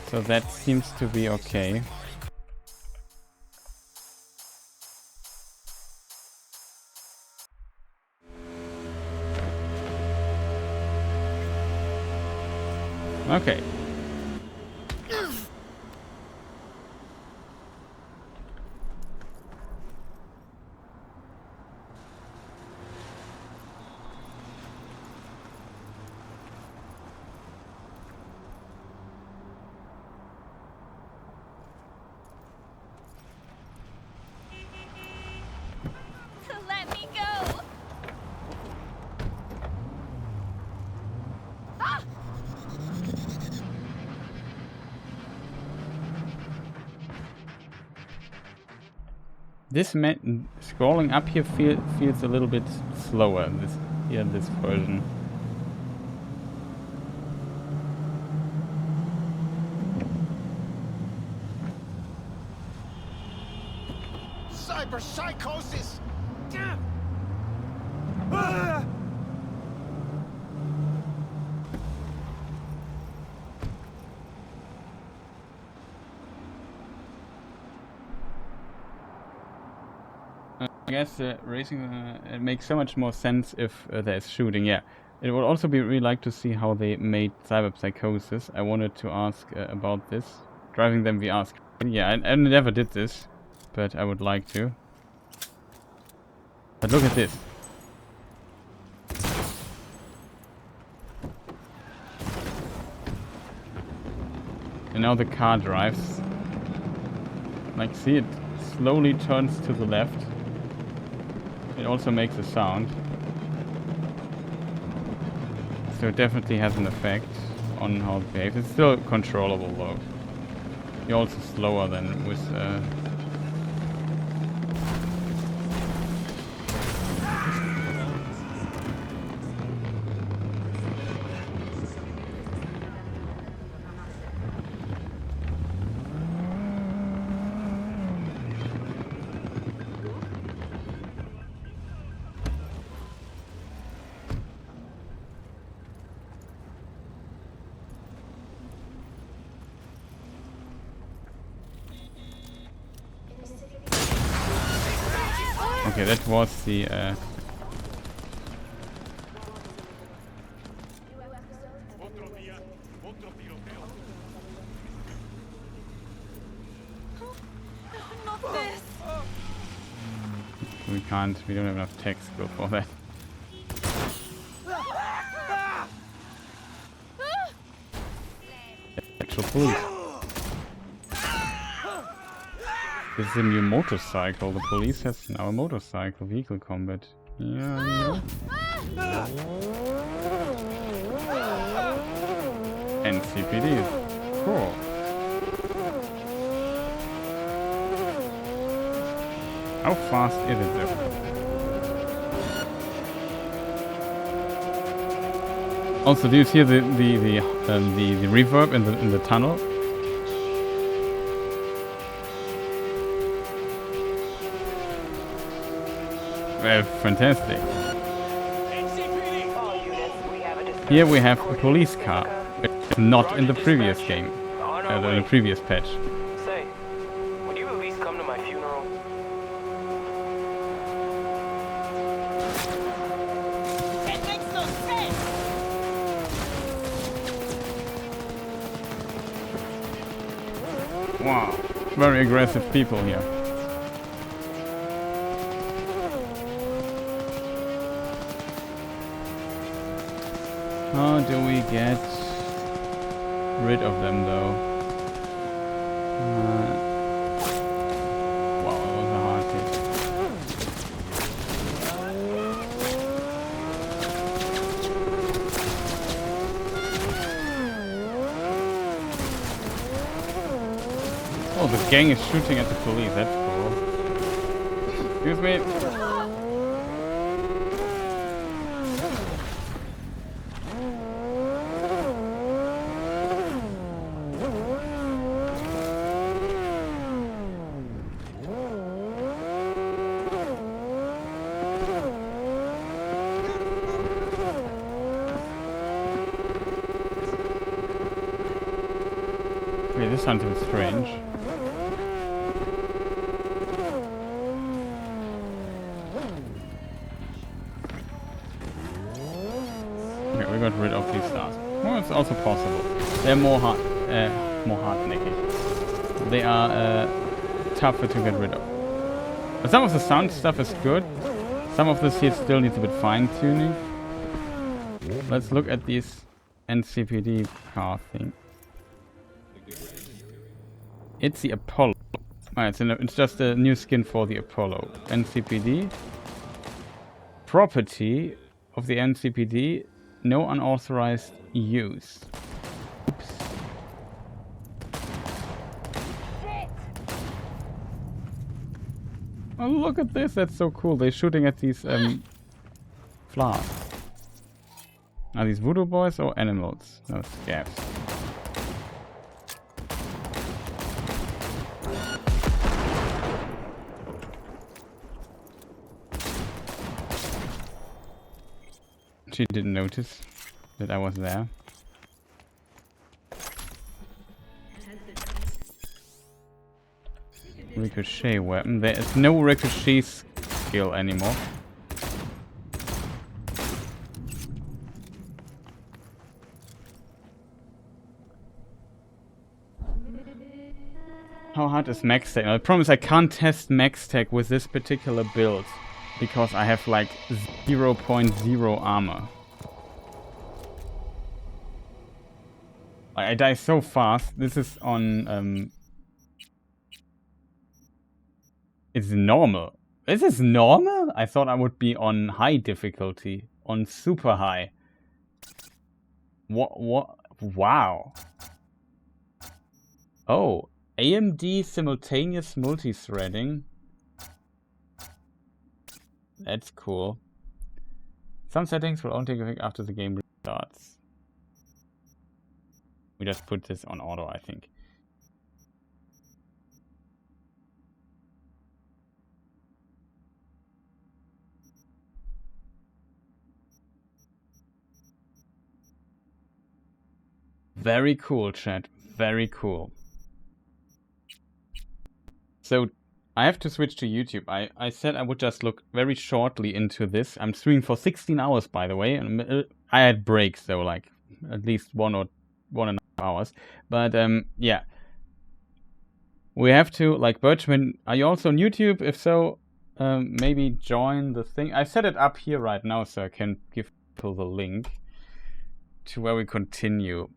So that seems to be okay. Okay. Let me go! Ah! This scrolling up here feels a little bit slower in this version. Cyber psychosis! Damn! Ah! I guess racing it makes so much more sense if there's shooting. Yeah, it would also be really like to see how they made Cyber Psychosis. I wanted to ask about this. Driving them VR screen. Yeah, I never did this, but I would like to. But look at this. And now the car drives. Like, see, it slowly turns to the left. It also makes a sound. So it definitely has an effect on how it behaves. It's still controllable though. You're also slower than with okay, that was the Not this! we don't have enough text go for that. Actual police. This is a new motorcycle. The police has now a motorcycle vehicle combat. Yeah. NCPD. Cool. How fast is it though? Also, do you hear the reverb in the tunnel? Fantastic. All units, we have a disturbance Here we have a reported police in car. Rubicon. It's not Roger, in the previous dispatch. game. On our In way. the previous patch. Say, would you at least come to my funeral? It makes no sense! Wow. Very aggressive people here. How do we get rid of them though? Wow, that was a hard hit. Oh, the gang is shooting at the police, that's cool. Excuse me. Okay, this sounds a bit strange. Okay, we got rid of these stars. Well, it's also possible. They're more hartnäckig. They are tougher to get rid of. But some of the sound stuff is good. Some of this here still needs a bit fine-tuning. Let's look at these NCPD car thing. It's the Apollo. It's just a new skin for the Apollo. NCPD. Property of the NCPD. No unauthorized use. Oops. Oh, look at this. That's so cool. They're shooting at these flasks. Are these voodoo boys or animals? No, scabs. She didn't notice that I was there. Ricochet weapon. There is no ricochet skill anymore. How hard is max tech? I promise I can't test max tech with this particular build because I have like 0.0 armor. I die so fast. This is on it's normal. This is normal? I thought I would be on high difficulty. On super high. What? Wow. Oh. AMD simultaneous multi-threading. That's cool. Some settings will only take effect after the game restarts. We just put this on auto, I think. Very cool, chat. Very cool. So, I have to switch to YouTube. I said I would just look very shortly into this. I'm streaming for 16 hours, by the way. And I had breaks, though, like at least 1.5 hours. But, yeah. We have to, like, Birchman, are you also on YouTube? If so, maybe join the thing. I set it up here right now, so I can give people the link to where we continue.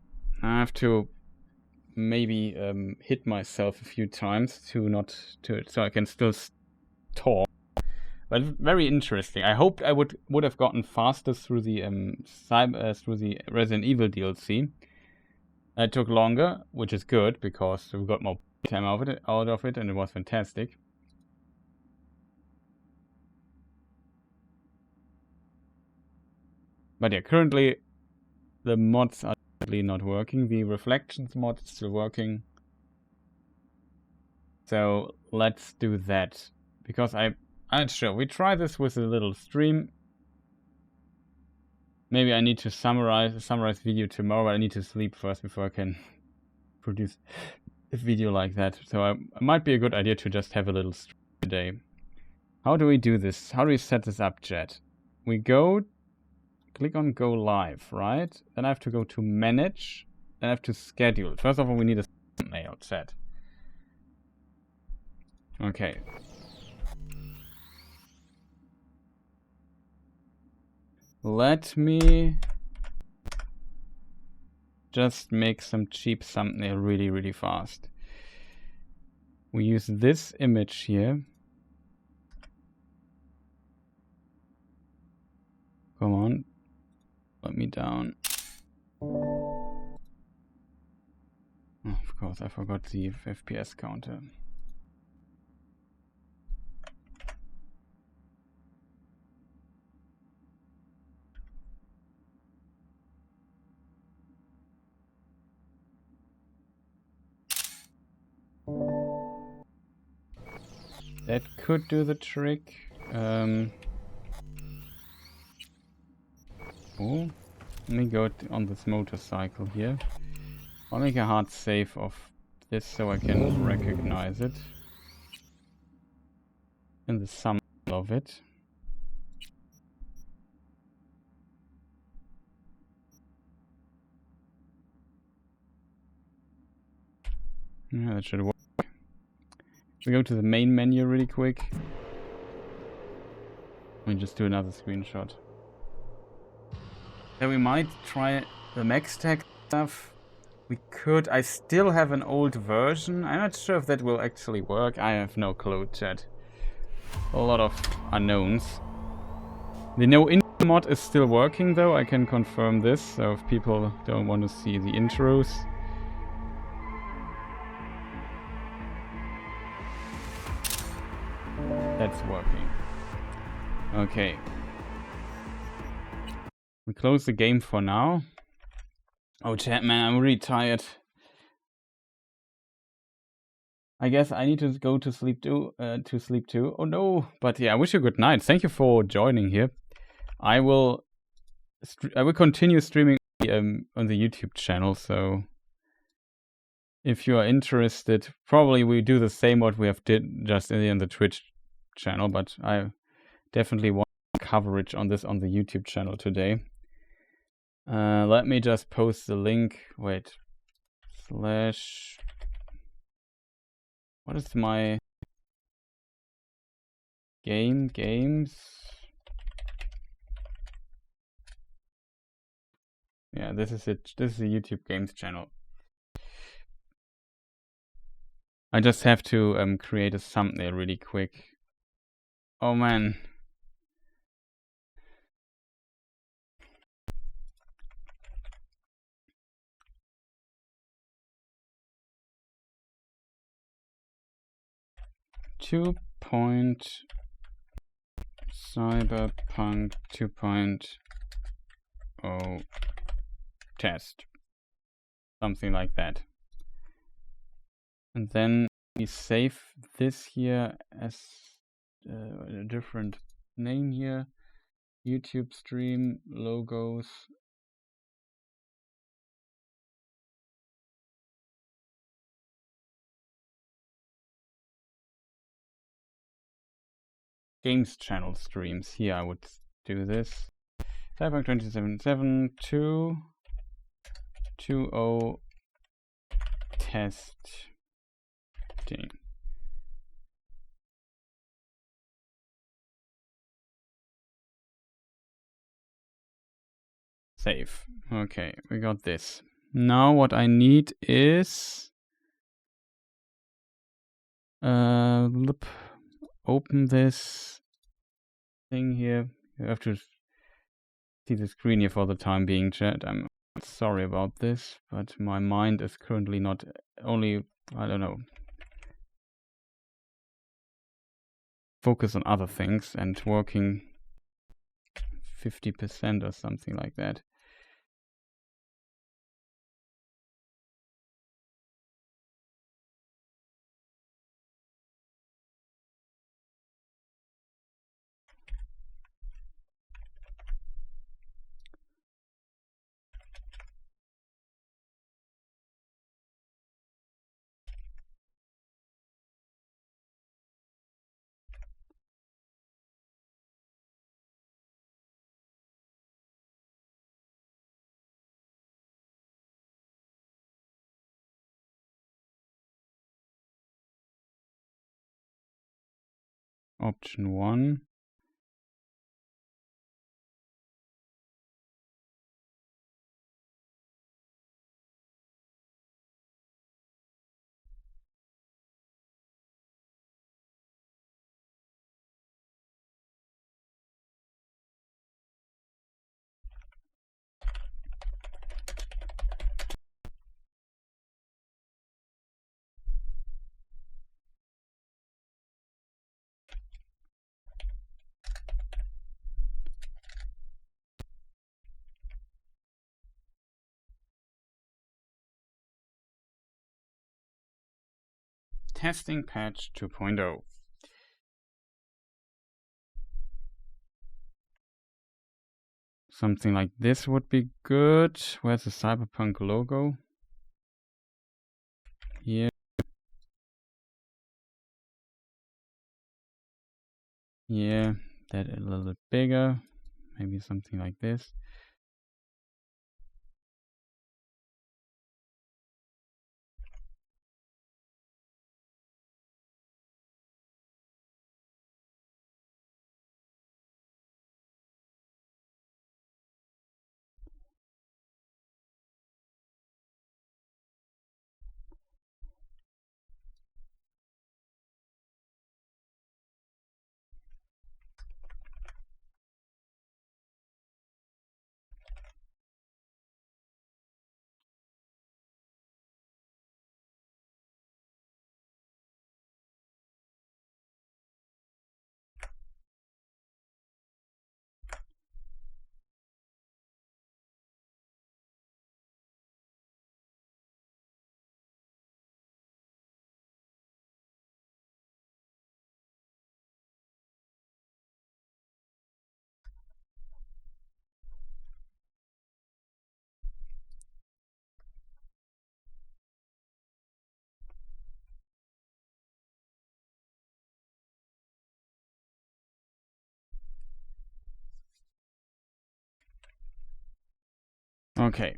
I have to maybe hit myself a few times so I can still talk. But very interesting. I hoped I would have gotten faster through the through the Resident Evil DLC. It took longer, which is good because we got more time out of it, and it was fantastic. But yeah, currently the mods are not working. The reflections mod is still working. So let's do that. Because I I'm sure we try this with a little stream. Maybe I need to summarize video tomorrow, but I need to sleep first before I can produce a video like that. So it might be a good idea to just have a little stream today. How do we do this? How do we set this up, chat? We click on go live, right? Then I have to go to manage. Then I have to schedule. First of all, we need a thumbnail, chat. Okay. Let me just make some cheap thumbnail really, really fast. We use this image here. Come on. Let me down. Oh, of course, I forgot the FPS counter. That could do the trick. Oh, let me go on this motorcycle here. I'll make a hard save of this so I can recognize it in the thumbnail of it. Yeah, that should work. We go to the main menu really quick. Let me just do another screenshot. Then we might try the MaxTag stuff. We could. I still have an old version. I'm not sure if that will actually work. I have no clue, chat. A lot of unknowns. The no intro mod is still working though. I can confirm this. So if people don't want to see the intros. That's working. Okay. We close the game for now. Oh, chat, man, I'm really tired. I guess I need to go to sleep too. Oh no! But yeah, I wish you a good night. Thank you for joining here. I will continue streaming on the YouTube channel. So if you are interested, probably we do the same what we have did just in the Twitch channel. But I definitely want coverage on this on the YouTube channel today. Let me just post the link. Wait. / what is my games? Yeah, this is it. This is the YouTube Games channel. I just have to create a thumbnail really quick. Oh man. Cyberpunk 2.0 test. Something like that. And then we save this here as a different name here. YouTube stream, logos. Games channel streams. Here I would do this. Cyberpunk 2077 2.0 testing. Save. Okay, we got this. Now what I need is open this thing here. You have to see the screen here for the time being, chat. I'm sorry about this, but my mind is currently not only, I don't know, focus on other things and working 50% or something like that. option 1. Testing patch 2.0. Something like this would be good. Where's the Cyberpunk logo? Here. Yeah, that a little bit bigger. Maybe something like this. Okay,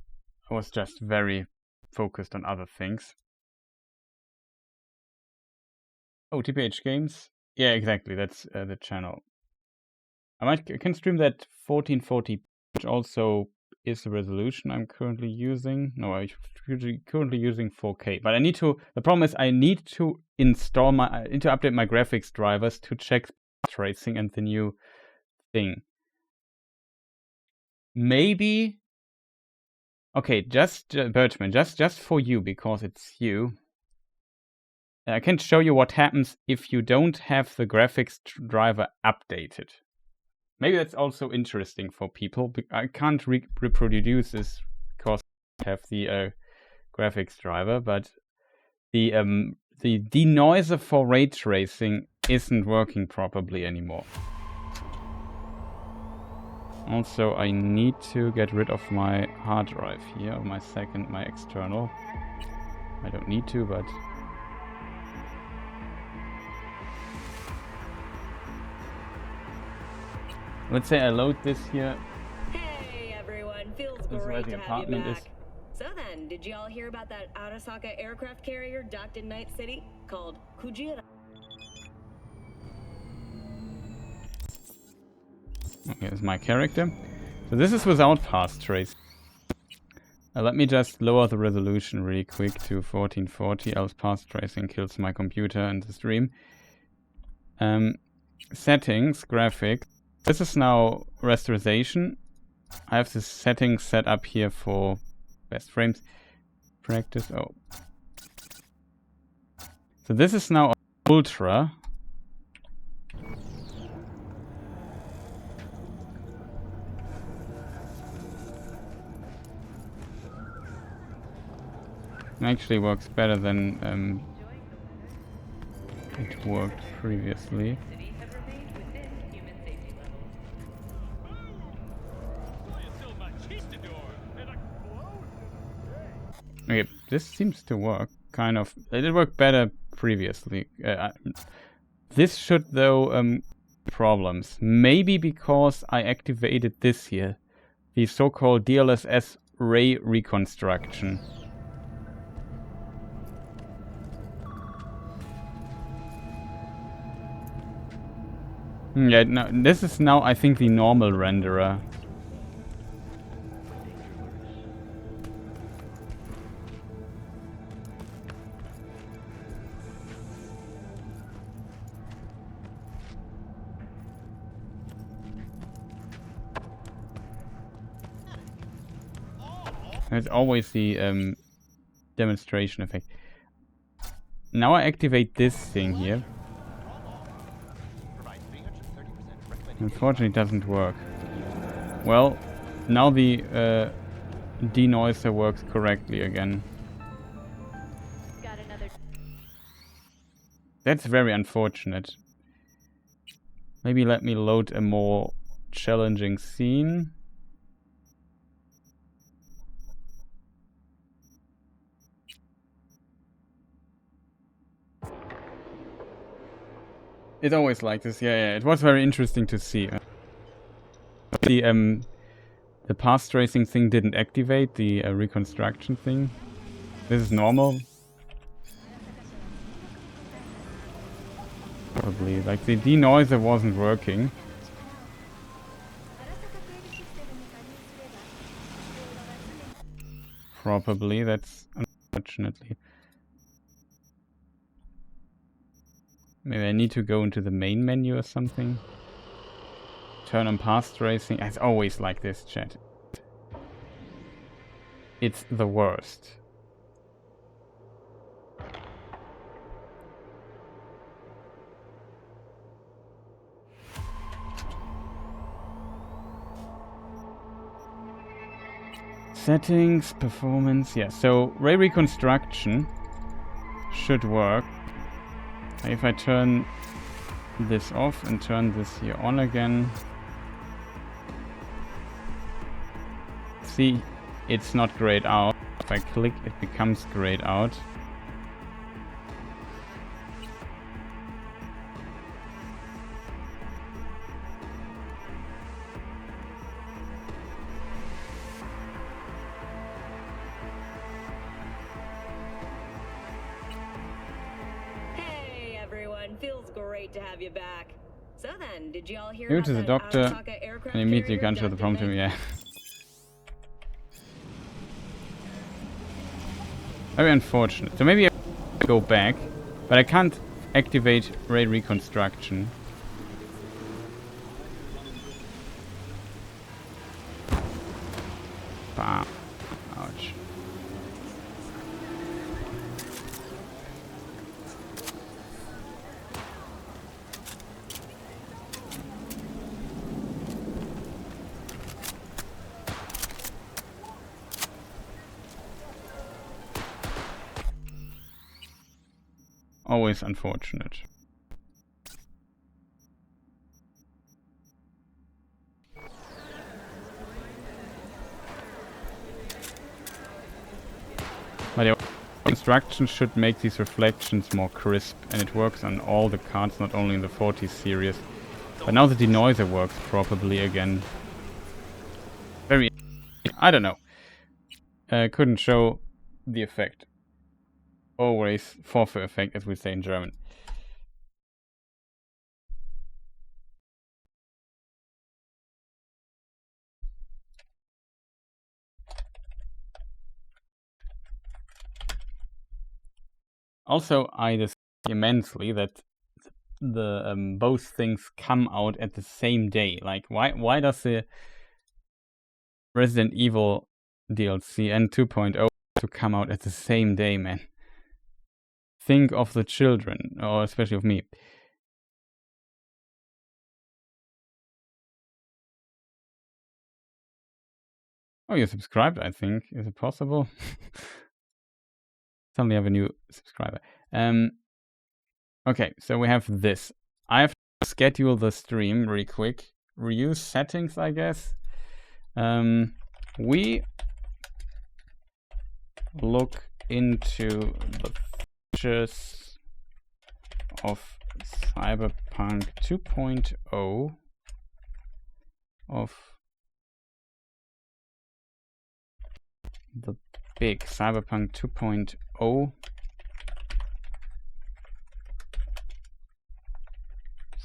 I was just very focused on other things. Oh, TPhGames? Yeah, exactly, that's the channel. I can stream that 1440, which also is the resolution I'm currently using. No, I'm currently using 4K. But I need to, the problem is I need to install I need to update my graphics drivers to check tracing and the new thing. Maybe, okay, just Birchman, just for you, because it's you. I can show you what happens if you don't have the graphics driver updated. Maybe that's also interesting for people. I can't reproduce this because I have the graphics driver, but the denoiser for ray tracing isn't working properly anymore. Also, I need to get rid of my hard drive here, my external. I don't need to, but let's say I load this here. Hey everyone, feels This is where great the to have you apartment back. is. So then, did you all hear about that Arasaka aircraft carrier docked in Night City called Kujira? Okay, this is my character. So this is without path trace. Let me just lower the resolution really quick to 1440, else path tracing kills my computer and the stream. Settings, graphics. This is now rasterization. I have this setting set up here for best frames. Practice, oh. So this is now ultra. Actually works better than it worked previously. Okay, this seems to work, kind of. It did work better previously. This should, though, problems. Maybe because I activated this here, the so-called DLSS ray reconstruction. Yeah, no, this is now, I think, the normal renderer. It's always the demonstration effect. Now I activate this thing here. Unfortunately, it doesn't work. Well, now the denoiser works correctly again. That's very unfortunate. Maybe let me load a more challenging scene. It's always like this, yeah. It was very interesting to see. The path tracing thing didn't activate, the reconstruction thing. This is normal. Probably, like the denoiser wasn't working. Probably, that's unfortunately. Maybe I need to go into the main menu or something. Turn on path tracing. It's always like this, chat. It's the worst. Settings, performance, yeah. So ray reconstruction should work. If I turn this off and turn this here on again. See, it's not grayed out. If I click, it becomes grayed out. Feels great to have you back. So then, did you all hear Go about to the that doctor Arasaka aircraft and immediately carrier gunshot the prompt him, yeah. Very unfortunate. So maybe I go back, but I can't activate ray reconstruction. Bam. Ouch. Always unfortunate. But the instructions should make these reflections more crisp, and it works on all the cards, not only in the 40 series. But now the denoiser works properly again. Very... I don't know. Couldn't show the effect. Always Vorführ effect, as we say in German. Also, I dislike immensely that the both things come out at the same day. Like, why does the Resident Evil DLC and 2.0 to come out at the same day, man? Think of the children, or especially of me. Oh, you're subscribed, I think. Is it possible? Suddenly have a new subscriber. Okay, so we have this. I have to schedule the stream really quick. Reuse settings, I guess. We look into the features of Cyberpunk 2.0 of the big Cyberpunk 2.0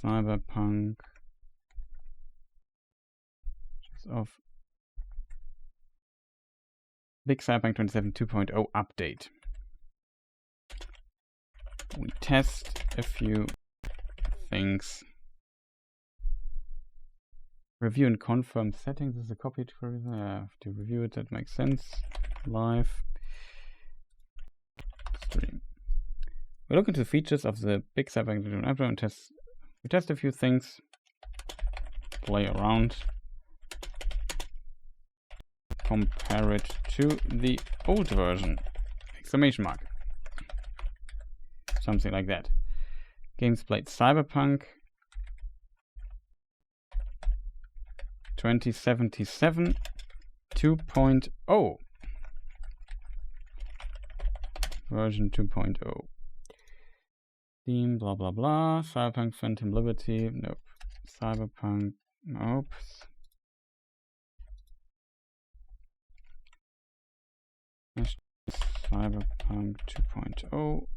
Cyberpunk of Big Cyberpunk 27 2.0 update. We test a few things. Review and confirm settings. This is a copy for I have to review it. That makes sense. Live stream. We look into the features of the Big Cyberpunk update and test. We test a few things. Play around. Compare it to the old version. Exclamation mark. Something like that. Games played Cyberpunk 2077 2.0. Version 2.0. Theme, blah blah blah. Cyberpunk Phantom Liberty. Nope. Cyberpunk. Nope. Cyberpunk 2.0.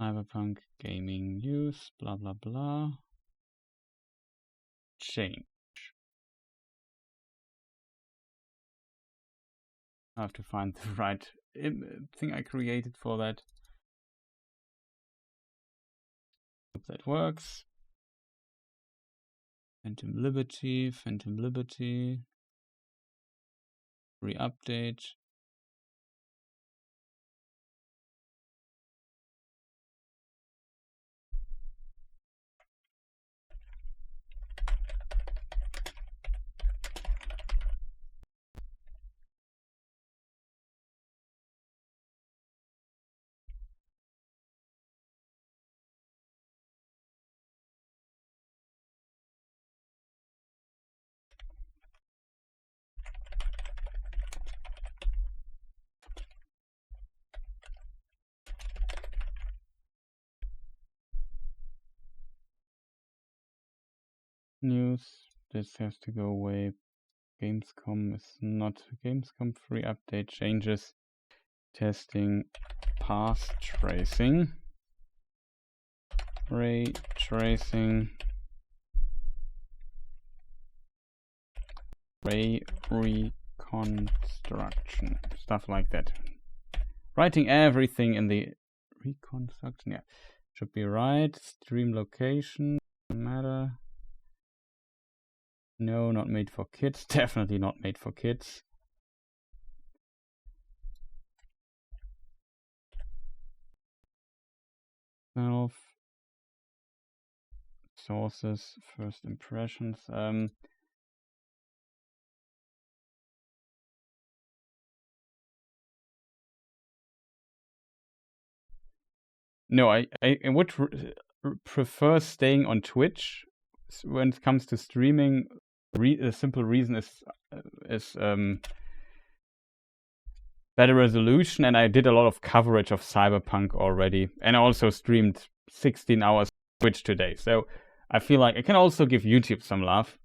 Cyberpunk gaming news, blah blah blah. Change. I have to find the right thing I created for that. Hope that works. Phantom Liberty. Re-update. News. This has to go away. Gamescom is not Gamescom. Free update changes. Testing. Path tracing. Ray tracing. Ray reconstruction. Stuff like that. Writing everything in the reconstruction. Yeah. Should be right. Stream location. Doesn't matter. No, not made for kids. Definitely not made for kids. Self. Sources. First impressions. No, I would prefer staying on Twitch when it comes to streaming. The simple reason is better resolution, and I did a lot of coverage of Cyberpunk already, and I also streamed 16 hours Twitch today, so I feel like I can also give YouTube some love.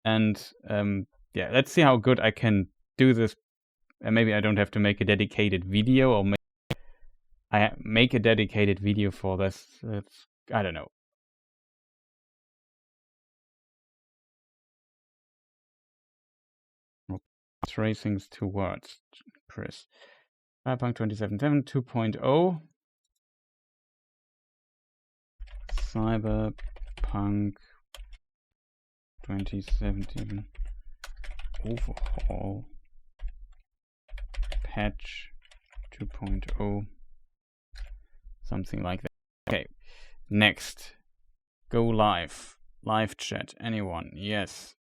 And yeah, let's see how good I can do this, and maybe I don't have to make a dedicated video, or I make a dedicated video for this. I don't know. Tracings towards Chris. Cyberpunk 2077 2.0. Cyberpunk 2077 overhaul patch 2.0. Something like that. Okay. Next. Go live. Live chat. Anyone? Yes.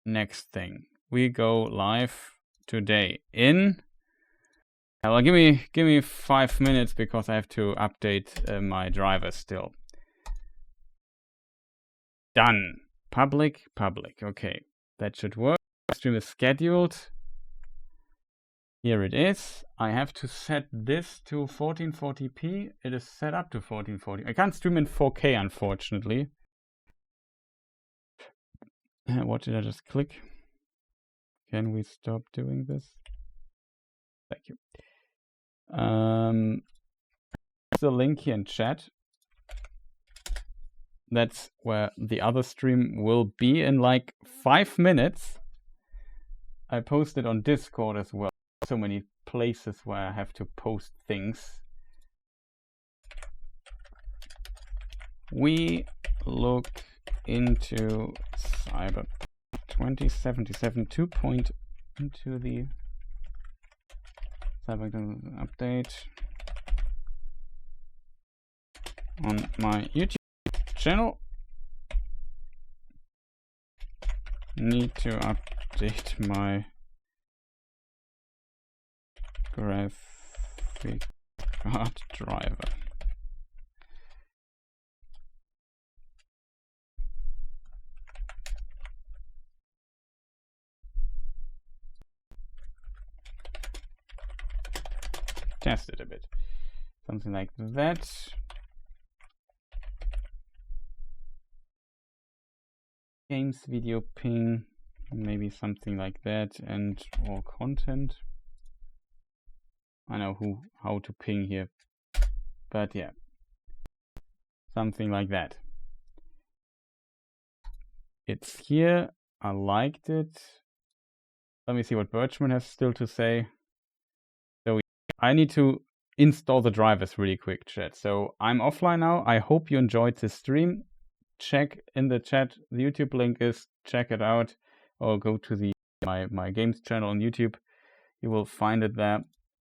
Next thing. We go live today in. Well, give me 5 minutes because I have to update my drivers still. Done. Public. Okay, that should work. Stream is scheduled. Here it is. I have to set this to 1440p. It is set up to 1440. I can't stream in 4K, unfortunately. What did I just click? Can we stop doing this? Thank you. There's a link here in chat. That's where the other stream will be in like 5 minutes. I posted on Discord as well. So many places where I have to post things. We look into Cyberpunk 2077 2.0 into the Cyberpunk update on my YouTube channel. Need to update my graphic card driver. Test it a bit. Something like that. Games video ping, maybe something like that, and all content. I know how to ping here, but yeah, something like that. It's here. I liked it. Let me see what Birchman has still to say. So I need to install the drivers really quick, chat. So I'm offline now. I hope you enjoyed this stream. Check in the chat. The YouTube link is. Check it out, or go to my games channel on YouTube. You will find it there.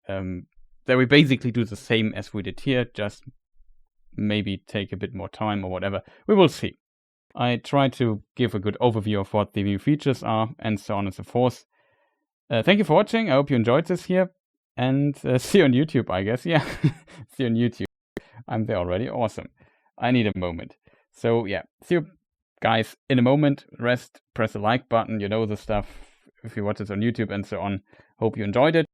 That we basically do the same as we did here, just maybe take a bit more time or whatever. We will see. I try to give a good overview of what the new features are and so on and so forth. Thank you for watching. I hope you enjoyed this here. And see you on YouTube, I guess. Yeah, see you on YouTube. I'm there already. Awesome. I need a moment. So yeah, see you guys in a moment. Rest, press the like button. You know the stuff if you watch this on YouTube and so on. Hope you enjoyed it.